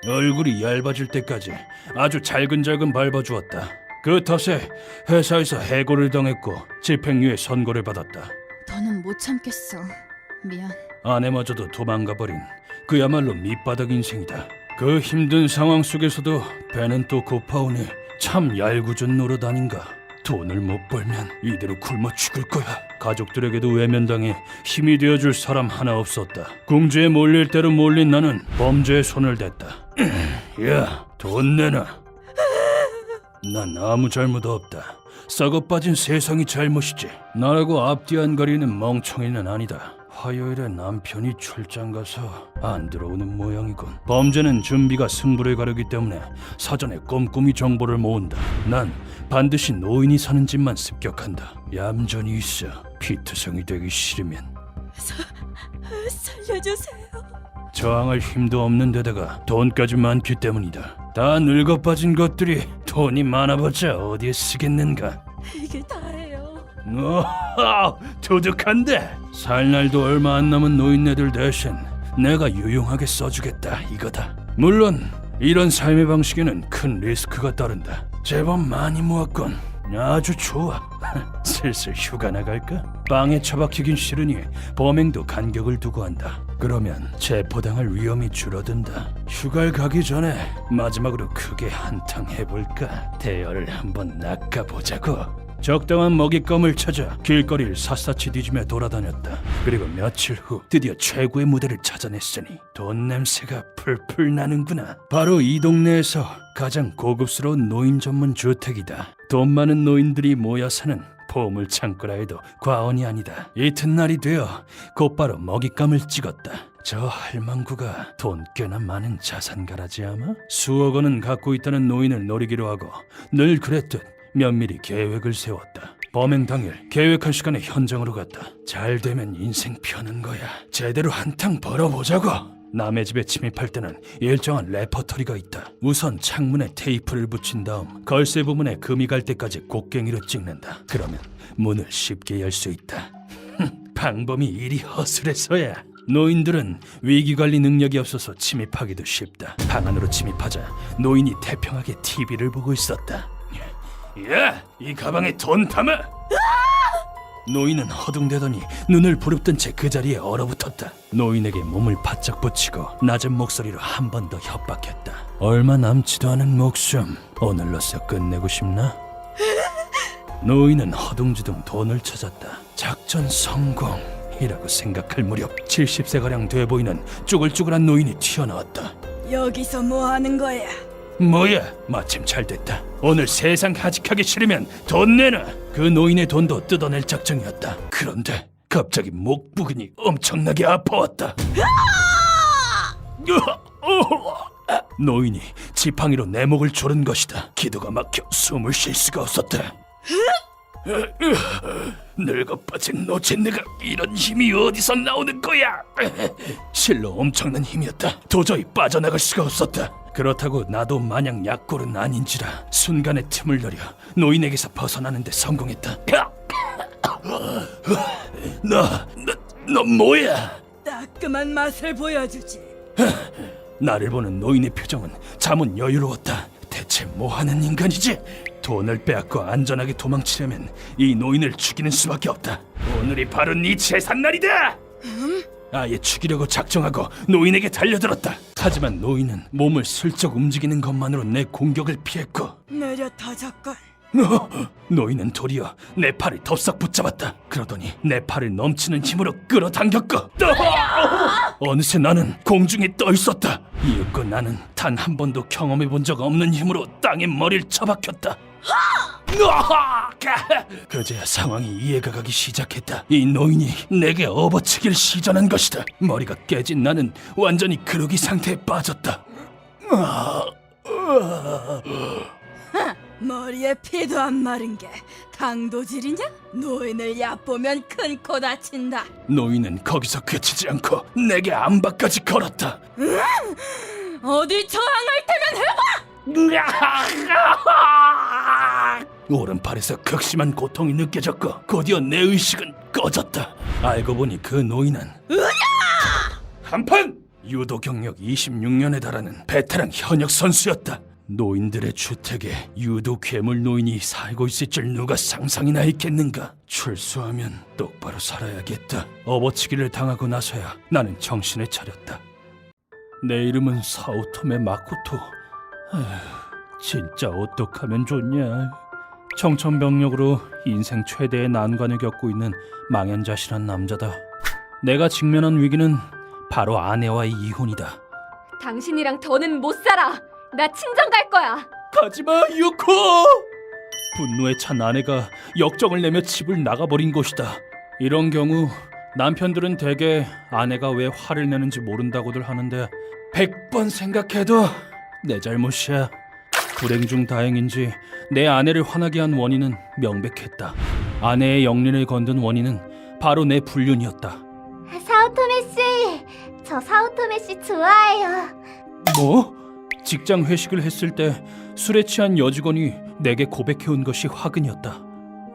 얼굴이 얇아질 때까지 아주 잘근잘근 밟아주었다. 그 탓에 회사에서 해고를 당했고 집행유예 선고를 받았다. 더는 못 참겠어. 미안. 아내마저도 도망가버린 그야말로 밑바닥 인생이다. 그 힘든 상황 속에서도 배는 또 고파오니 참 얄궂은 노릇 아닌가. 돈을 못 벌면 이대로 굶어 죽을 거야. 가족들에게도 외면당해 힘이 되어줄 사람 하나 없었다. 궁지에 몰릴 대로 몰린 나는 범죄에 손을 댔다. 야, 돈 내놔. 난 아무 잘못 없다. 썩어 빠진 세상이 잘못이지. 나라고 앞뒤 안 가리는 멍청이는 아니다. 화요일에 남편이 출장 가서 안 들어오는 모양이군. 범죄는 준비가 승부를 가르기 때문에 사전에 꼼꼼히 정보를 모은다. 난 반드시 노인이 사는 집만 습격한다. 얌전히 있어. 피투성이 되기 싫으면. 살려주세요. 저항할 힘도 없는 데다가 돈까지 많기 때문이다. 다 늙어 빠진 것들이 돈이 많아봤자 어디에 쓰겠는가. 이게 다예요. 도둑한데. 살 날도 얼마 안 남은 노인네들 대신 내가 유용하게 써주겠다 이거다. 물론 이런 삶의 방식에는 큰 리스크가 따른다. 제법 많이 모았건. 아주 좋아. 슬슬 휴가 나갈까? 빵에 처박히긴 싫으니 범행도 간격을 두고 한다. 그러면 체포당할 위험이 줄어든다. 휴가를 가기 전에 마지막으로 크게 한탕 해볼까? 대열을 한번 낚아보자고. 적당한 먹잇감을 찾아 길거리를 샅샅이 뒤지며 돌아다녔다. 그리고 며칠 후 드디어 최고의 무대를 찾아냈으니 돈 냄새가 풀풀 나는구나. 바로 이 동네에서 가장 고급스러운 노인 전문 주택이다. 돈 많은 노인들이 모여 사는 보물 창고라 해도 과언이 아니다. 이튿날이 되어 곧바로 먹잇감을 찍었다. 저 할망구가 돈 꽤나 많은 자산가라지 아마? 수억 원은 갖고 있다는 노인을 노리기로 하고 늘 그랬듯 면밀히 계획을 세웠다. 범행 당일 계획한 시간에 현장으로 갔다. 잘 되면 인생 펴는 거야. 제대로 한탕 벌어보자고. 남의 집에 침입할 때는 일정한 레퍼토리가 있다. 우선 창문에 테이프를 붙인 다음 걸쇠 부분에 금이 갈 때까지 곡괭이로 찍는다. 그러면 문을 쉽게 열 수 있다. 방범이 이리 허술해서야. 노인들은 위기관리 능력이 없어서 침입하기도 쉽다. 방 안으로 침입하자 노인이 태평하게 TV를 보고 있었다. 야! 이 가방에 돈 담아! 노인은 허둥대더니 눈을 부릅뜬 채 그 자리에 얼어붙었다. 노인에게 몸을 바짝 붙이고 낮은 목소리로 한 번 더 협박했다. 얼마 남지도 않은 목숨 오늘로써 끝내고 싶나? 노인은 허둥지둥 돈을 찾았다. 작전 성공이라고 생각할 무렵 70세가량 돼 보이는 쭈글쭈글한 노인이 튀어나왔다. 여기서 뭐 하는 거야? 뭐야, 마침 잘 됐다. 오늘 세상 하직하기 싫으면 돈 내놔. 그 노인의 돈도 뜯어낼 작정이었다. 그런데 갑자기 목 부근이 엄청나게 아파왔다. 노인이 지팡이로 내 목을 조른 것이다. 기도가 막혀 숨을 쉴 수가 없었다. 늙어 빠진 노친네가 이런 힘이 어디서 나오는 거야? 실로 엄청난 힘이었다. 도저히 빠져나갈 수가 없었다. 그렇다고 나도 마냥 약골은 아닌지라 순간의 틈을 노려 노인에게서 벗어나는데 성공했다. 너 뭐야? 따끔한 맛을 보여주지. 나를 보는 노인의 표정은 자문 여유로웠다. 대체 뭐하는 인간이지? 돈을 빼앗고 안전하게 도망치려면 이 노인을 죽이는 수밖에 없다. 오늘이 바로 네 재산날이다! 아예 죽이려고 작정하고 노인에게 달려들었다. 하지만 노인은 몸을 슬쩍 움직이는 것만으로 내 공격을 피했고 느려 터졌건. 노인은 도리어 내 팔을 덥석 붙잡았다. 그러더니 내 팔을 넘치는 힘으로 끌어당겼고 어느새 나는 공중에 떠 있었다. 이윽고 나는 단 한 번도 경험해 본 적 없는 힘으로 땅에 머리를 처박혔다. 그제야 상황이 이해가 가기 시작했다. 이 노인이 내게 업어치기를 시전한 것이다. 머리가 깨진 나는 완전히 그러기 상태에 빠졌다. 머리에 피도 안 마른 게 강도질이냐? 노인을 얕보면 큰 코 다친다. 노인은 거기서 그치지 않고 내게 안바까지 걸었다. 어디 저항할 테면 해봐! 오른팔에서 극심한 고통이 느껴졌고 곧이어 내 의식은 꺼졌다. 알고 보니 그 노인은 한판! 유도 경력 26년에 달하는 베테랑 현역 선수였다. 노인들의 주택에 유도 괴물 노인이 살고 있을 줄 누가 상상이나 했겠는가. 출소하면 똑바로 살아야겠다. 업어치기를 당하고 나서야 나는 정신을 차렸다. 내 이름은 사오토메 마코토. 진짜 어떡하면 좋냐. 청천벽력으로 인생 최대의 난관을 겪고 있는 망연자실한 남자다. 내가 직면한 위기는 바로 아내와의 이혼이다. 당신이랑 더는 못 살아. 나 친정 갈 거야. 가지마 유코! 분노에 찬 아내가 역정을 내며 집을 나가버린 것이다. 이런 경우 남편들은 대개 아내가 왜 화를 내는지 모른다고들 하는데 100번 생각해도 내 잘못이야. 불행 중 다행인지 내 아내를 화나게 한 원인은 명백했다. 아내의 영린을 건든 원인은 바로 내 불륜이었다. 사오토메 씨, 저 사오토메 씨 좋아해요. 뭐? 직장 회식을 했을 때 술에 취한 여직원이 내게 고백해온 것이 화근이었다.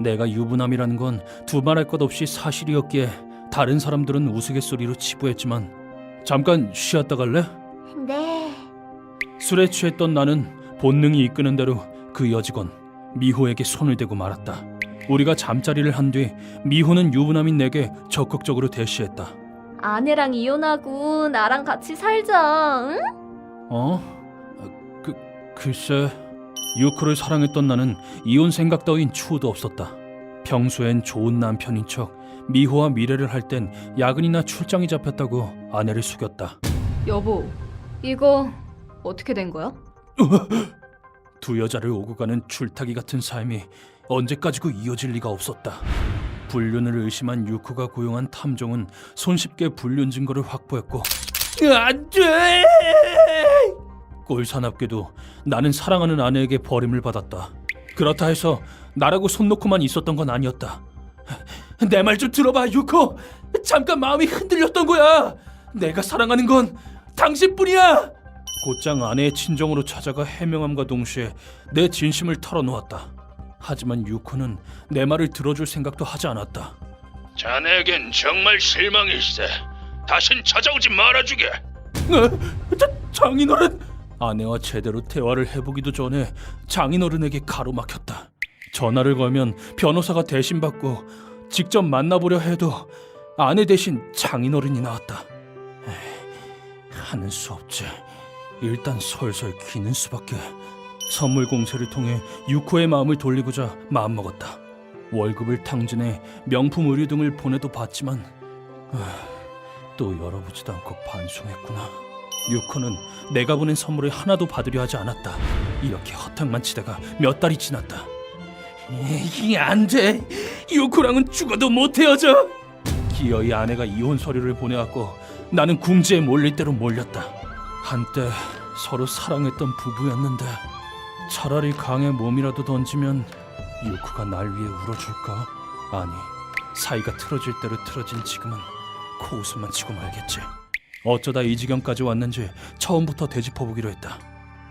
내가 유부남이라는 건 두말할 것 없이 사실이었기에 다른 사람들은 우스갯소리로 치부했지만 잠깐 쉬었다 갈래? 네. 술에 취했던 나는 본능이 이끄는 대로 그 여직원 미호에게 손을 대고 말았다. 우리가 잠자리를 한 뒤 미호는 유부남인 내게 적극적으로 대시했다. 아내랑 이혼하고 나랑 같이 살자. 응? 글쎄, 유코를 사랑했던 나는 이혼 생각 따윈 추호도 없었다. 평소엔 좋은 남편인 척 미호와 미래를 할 땐 야근이나 출장이 잡혔다고 아내를 속였다. 여보, 이거 어떻게 된 거야? 두 여자를 오고 가는 줄타기 같은 삶이 언제까지고 이어질 리가 없었다. 불륜을 의심한 유쿠가 고용한 탐정은 손쉽게 불륜 증거를 확보했고 안 돼! 꼴사납게도 나는 사랑하는 아내에게 버림을 받았다. 그렇다 해서 나라고 손 놓고만 있었던 건 아니었다. 내 말 좀 들어봐, 유코. 잠깐 마음이 흔들렸던 거야. 내가 사랑하는 건 당신뿐이야. 곧장 아내의 친정으로 찾아가 해명함과 동시에 내 진심을 털어놓았다. 하지만 유코는 내 말을 들어줄 생각도 하지 않았다. 자네에겐 정말 실망일세. 다신 찾아오지 말아주게. 장인어른! 아내와 제대로 대화를 해보기도 전에 장인어른에게 가로막혔다. 전화를 걸면 변호사가 대신 받고 직접 만나보려 해도 아내 대신 장인어른이 나왔다. 하는 수 없지. 일단 솔솔 기는 수밖에. 선물 공세를 통해 유코의 마음을 돌리고자 마음먹었다. 월급을 탕진해 명품 의류 등을 보내도 봤지만 또 열어보지도 않고 반송했구나. 유코는 내가 보낸 선물을 하나도 받으려 하지 않았다. 이렇게 허탕만 치다가 몇 달이 지났다. 안 돼. 유코랑은 죽어도 못 헤어져. 기어이 아내가 이혼 서류를 보내왔고 나는 궁지에 몰릴 대로 몰렸다. 한때 서로 사랑했던 부부였는데 차라리 강에 몸이라도 던지면 유쿠가 날 위해 울어줄까? 아니, 사이가 틀어질 대로 틀어진 지금은 코웃음만 치고 말겠지. 어쩌다 이 지경까지 왔는지 처음부터 되짚어보기로 했다.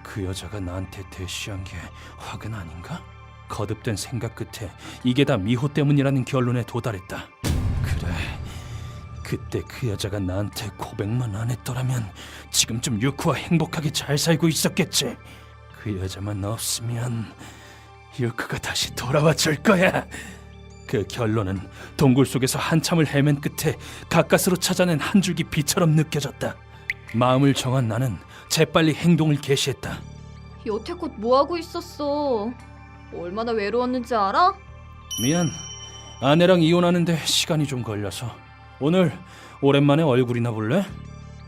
그 여자가 나한테 대시한 게 화근 아닌가? 거듭된 생각 끝에 이게 다 미호 때문이라는 결론에 도달했다. 그래, 그때 그 여자가 나한테 고백만 안 했더라면 지금쯤 유쿠와 행복하게 잘 살고 있었겠지. 그 여자만 없으면 유쿠가 다시 돌아와 줄 거야. 그 결론은 동굴 속에서 한참을 헤맨 끝에 가까스로 찾아낸 한 줄기 빛처럼 느껴졌다. 마음을 정한 나는 재빨리 행동을 개시했다. 여태껏 뭐하고 있었어? 얼마나 외로웠는지 알아? 미안, 아내랑 이혼하는데 시간이 좀 걸려서. 오늘 오랜만에 얼굴이나 볼래?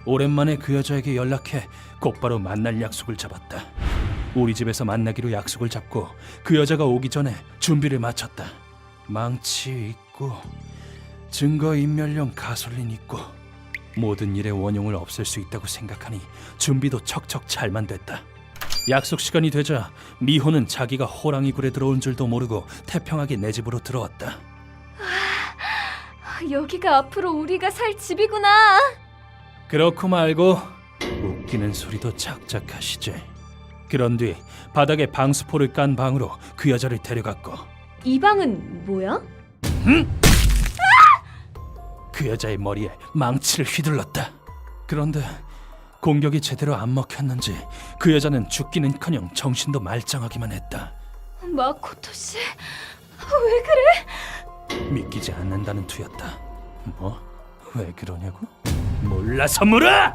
오랜만에 그 여자에게 연락해 곧바로 만날 약속을 잡았다. 우리 집에서 만나기로 약속을 잡고 그 여자가 오기 전에 준비를 마쳤다. 망치 있고 증거인멸용 가솔린 있고 모든 일의 원흉을 없앨 수 있다고 생각하니 준비도 척척 잘만 됐다. 약속 시간이 되자 미호는 자기가 호랑이 굴에 들어온 줄도 모르고 태평하게 내 집으로 들어왔다. 여기가 앞으로 우리가 살 집이구나. 그렇고 말고 웃기는 소리도 착착하시지. 그런 뒤 바닥에 방수포를 깐 방으로 그 여자를 데려갔고 이 방은 뭐야? 그 여자의 머리에 망치를 휘둘렀다. 그런데 공격이 제대로 안 먹혔는지 그 여자는 죽기는커녕 정신도 말짱하기만 했다. 마코토 씨, 왜 그래? 믿기지 않는다는 투였다. 뭐? 왜 그러냐고? 몰라서 물어!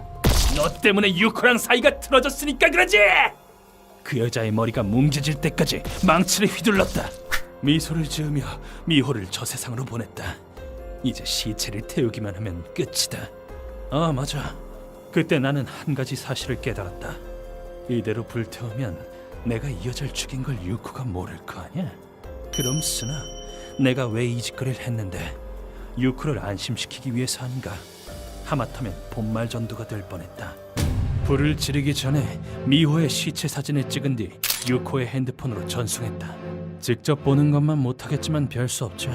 너 때문에 유코랑 사이가 틀어졌으니까 그러지! 그 여자의 머리가 뭉개질 때까지 망치를 휘둘렀다. 미소를 지으며 미호를 저 세상으로 보냈다. 이제 시체를 태우기만 하면 끝이다. 아, 맞아. 그때 나는 한 가지 사실을 깨달았다. 이대로 불태우면 내가 이 여자를 죽인 걸 유코가 모를 거 아니야? 그럼 쓰나 내가 왜 이 짓거리를 했는데 유코를 안심시키기 위해서 아닌가? 하마터면 본말 전두가 될 뻔했다. 불을 지르기 전에 미호의 시체 사진을 찍은 뒤 유코의 핸드폰으로 전송했다. 직접 보는 것만 못하겠지만 별 수 없지.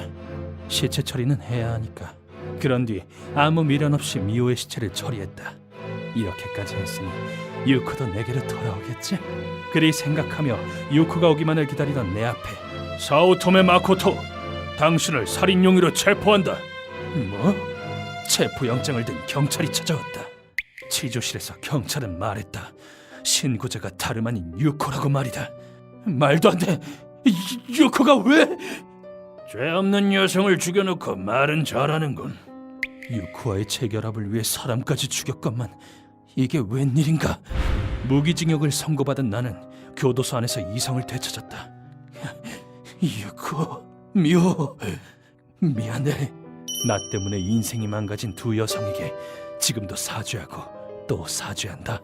시체 처리는 해야 하니까. 그런 뒤 아무 미련 없이 미호의 시체를 처리했다. 이렇게까지 했으니 유코도 내게로 돌아오겠지? 그리 생각하며 유코가 오기만을 기다리던 내 앞에 사오토메 마코토, 당신을 살인 용의로 체포한다. 뭐? 체포영장을 든 경찰이 찾아왔다. 치조실에서 경찰은 말했다. 신고자가 다름 아닌 유코라고 말이다. 말도 안 돼. 유코가 왜? 죄 없는 여성을 죽여놓고 말은 잘하는군. 유코와의 재결합을 위해 사람까지 죽였건만 이게 웬일인가? 무기징역을 선고받은 나는 교도소 안에서 이성을 되찾았다. 유코, 미호, 미안해. 나 때문에 인생이 망가진 두 여성에게 지금도 사죄하고 또 사죄한다.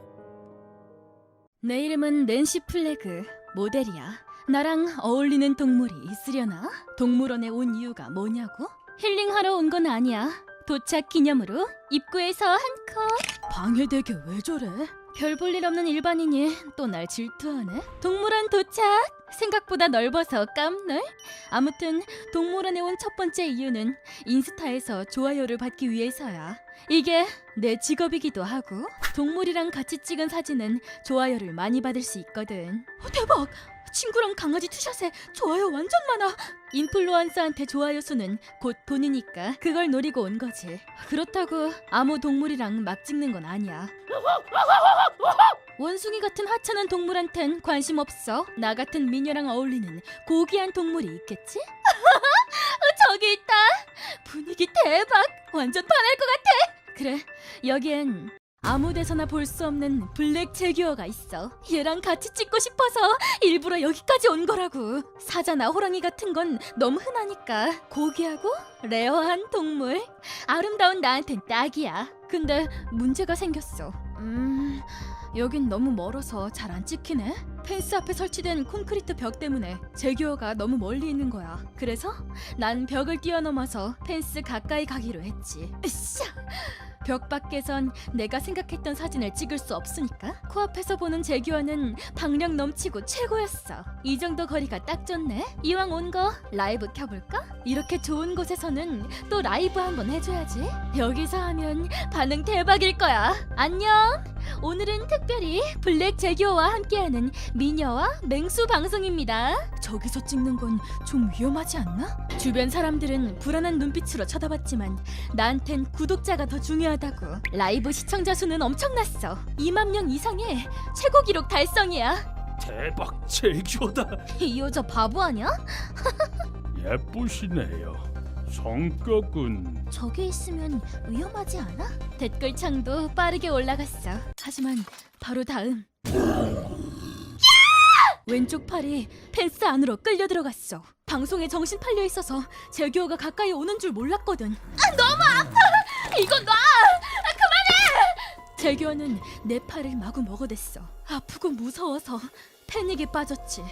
내 이름은 낸시 플래그, 모델이야. 나랑 어울리는 동물이 있으려나? 동물원에 온 이유가 뭐냐고? 힐링하러 온 건 아니야. 도착 기념으로 입구에서 한 컵. 방해되게 왜 저래? 별 볼 일 없는 일반인이 또 날 질투하네. 동물원 도착. 생각보다 넓어서 깜놀. 아무튼 동물원에 온 첫 번째 이유는 인스타에서 좋아요를 받기 위해서야. 이게 내 직업이기도 하고 동물이랑 같이 찍은 사진은 좋아요를 많이 받을 수 있거든. 대박! 친구랑 강아지 투샷에 좋아요 완전 많아. 인플루언서한테 좋아요 수는 곧 돈이니까 그걸 노리고 온 거지. 그렇다고 아무 동물이랑 막 찍는 건 아니야. 원숭이 같은 하찮은 동물한텐 관심 없어. 나 같은 미녀랑 어울리는 고귀한 동물이 있겠지? 저기 있다. 분위기 대박. 완전 반할 것 같아. 그래, 여기엔 아무 데서나 볼 수 없는 블랙 제규어가 있어. 얘랑 같이 찍고 싶어서 일부러 여기까지 온 거라고. 사자나 호랑이 같은 건 너무 흔하니까 고귀하고 레어한 동물. 아름다운 나한텐 딱이야. 근데 문제가 생겼어. 여긴 너무 멀어서 잘 안 찍히네. 펜스 앞에 설치된 콘크리트 벽 때문에 제규어가 너무 멀리 있는 거야. 그래서 난 벽을 뛰어넘어서 펜스 가까이 가기로 했지. 으쌰! 벽 밖에선 내가 생각했던 사진을 찍을 수 없으니까 코앞에서 보는 제규어는 박력 넘치고 최고였어. 이 정도 거리가 딱 좋네. 이왕 온 거 라이브 켜볼까? 이렇게 좋은 곳에서는 또 라이브 한번 해줘야지. 여기서 하면 반응 대박일 거야. 안녕. 오늘은 특별히 블랙 제규어와 함께하는 미녀와 맹수 방송입니다. 저기서 찍는 건 좀 위험하지 않나? 주변 사람들은 불안한 눈빛으로 쳐다봤지만 나한텐 구독자가 더 중요하다고. 라이브 시청자 수는 엄청났어. 2만 명 이상의 최고 기록 달성이야. 대박, 제규어다. 이 여자 바보 아니야? 예쁘시네요. 성격은 저기 있으면 위험하지 않아? 댓글창도 빠르게 올라갔어. 하지만 바로 다음 왼쪽 팔이 펜스 안으로 끌려 들어갔어. 방송에 정신 팔려 있어서 제규어가 가까이 오는 줄 몰랐거든. 너무 아파! 이건 놔! 그만해! 제규어는 내 팔을 마구 먹어댔어. 아프고 무서워서 패닉에 빠졌지.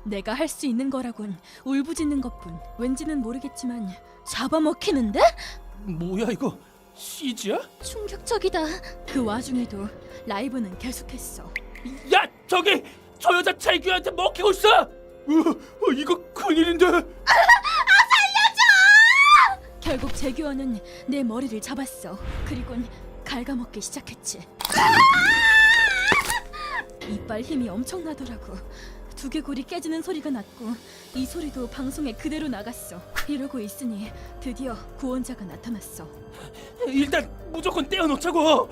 내가 할 수 있는 거라곤 울부짖는 것뿐. 왠지는 모르겠지만 잡아먹히는데? 뭐야 이거? CG야? 충격적이다. 그 와중에도 라이브는 계속했어. 야, 저기 저 여자 제규어한테 먹히고 있어. 이거 큰일인데. 결국 제규어는 내 머리를 잡았어. 그리곤 갉아먹기 시작했지. 이빨 힘이 엄청나더라고. 두개골이 깨지는 소리가 났고 이 소리도 방송에 그대로 나갔어. 이러고 있으니 드디어 구원자가 나타났어. 일단 무조건 떼어놓자고.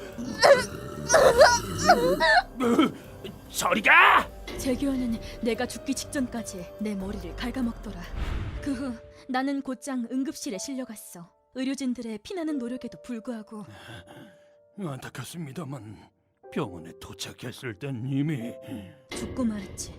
저리 가! 제규어는 내가 죽기 직전까지 내 머리를 갉아먹더라. 그 후 나는 곧장 응급실에 실려갔어. 의료진들의 피나는 노력에도 불구하고 안타깝습니다만 병원에 도착했을 땐 이미 죽고 말았지.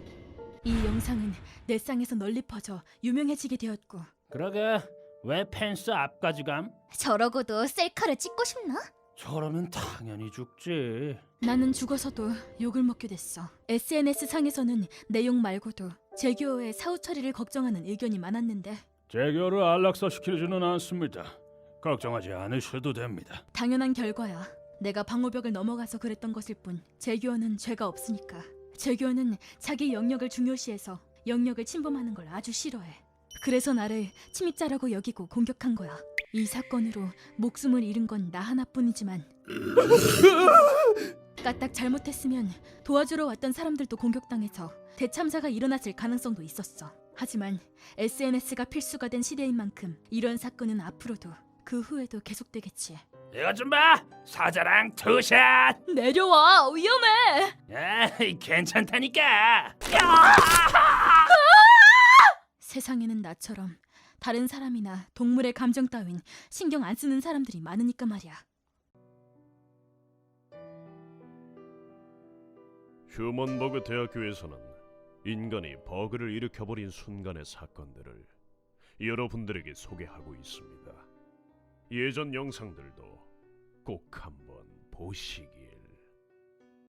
이 영상은 내 쌍에서 널리 퍼져 유명해지게 되었고. 그러게 왜 펜스 앞까지 감? 저러고도 셀카를 찍고 싶나? 저러면 당연히 죽지. 나는 죽어서도 욕을 먹게 됐어. SNS 상에서는 내 욕 말고도 제규어의 사후 처리를 걱정하는 의견이 많았는데 제규어를 안락사시키지는 않습니다. 걱정하지 않으셔도 됩니다. 당연한 결과야. 내가 방호벽을 넘어가서 그랬던 것일 뿐 제규어는 죄가 없으니까. 제규어는 자기 영역을 중요시해서 영역을 침범하는 걸 아주 싫어해. 그래서 나를 침입자라고 여기고 공격한 거야. 이 사건으로 목숨을 잃은 건 나 하나뿐이지만 까딱 잘못했으면 도와주러 왔던 사람들도 공격당해서 대참사가 일어났을 가능성도 있었어. 하지만 SNS가 필수가 된 시대인 만큼 이런 사건은 앞으로도 그 후에도 계속되겠지. 이거 좀 봐! 사자랑 투샷! 내려와! 위험해! 에이, 괜찮다니까! 세상에는 나처럼 다른 사람이나 동물의 감정 따윈 신경 안 쓰는 사람들이 많으니까 말이야. 휴먼버그 대학교에서는 인간이 버그를 일으켜버린 순간의 사건들을 여러분들에게 소개하고 있습니다. 예전 영상들도 꼭 한번 보시길.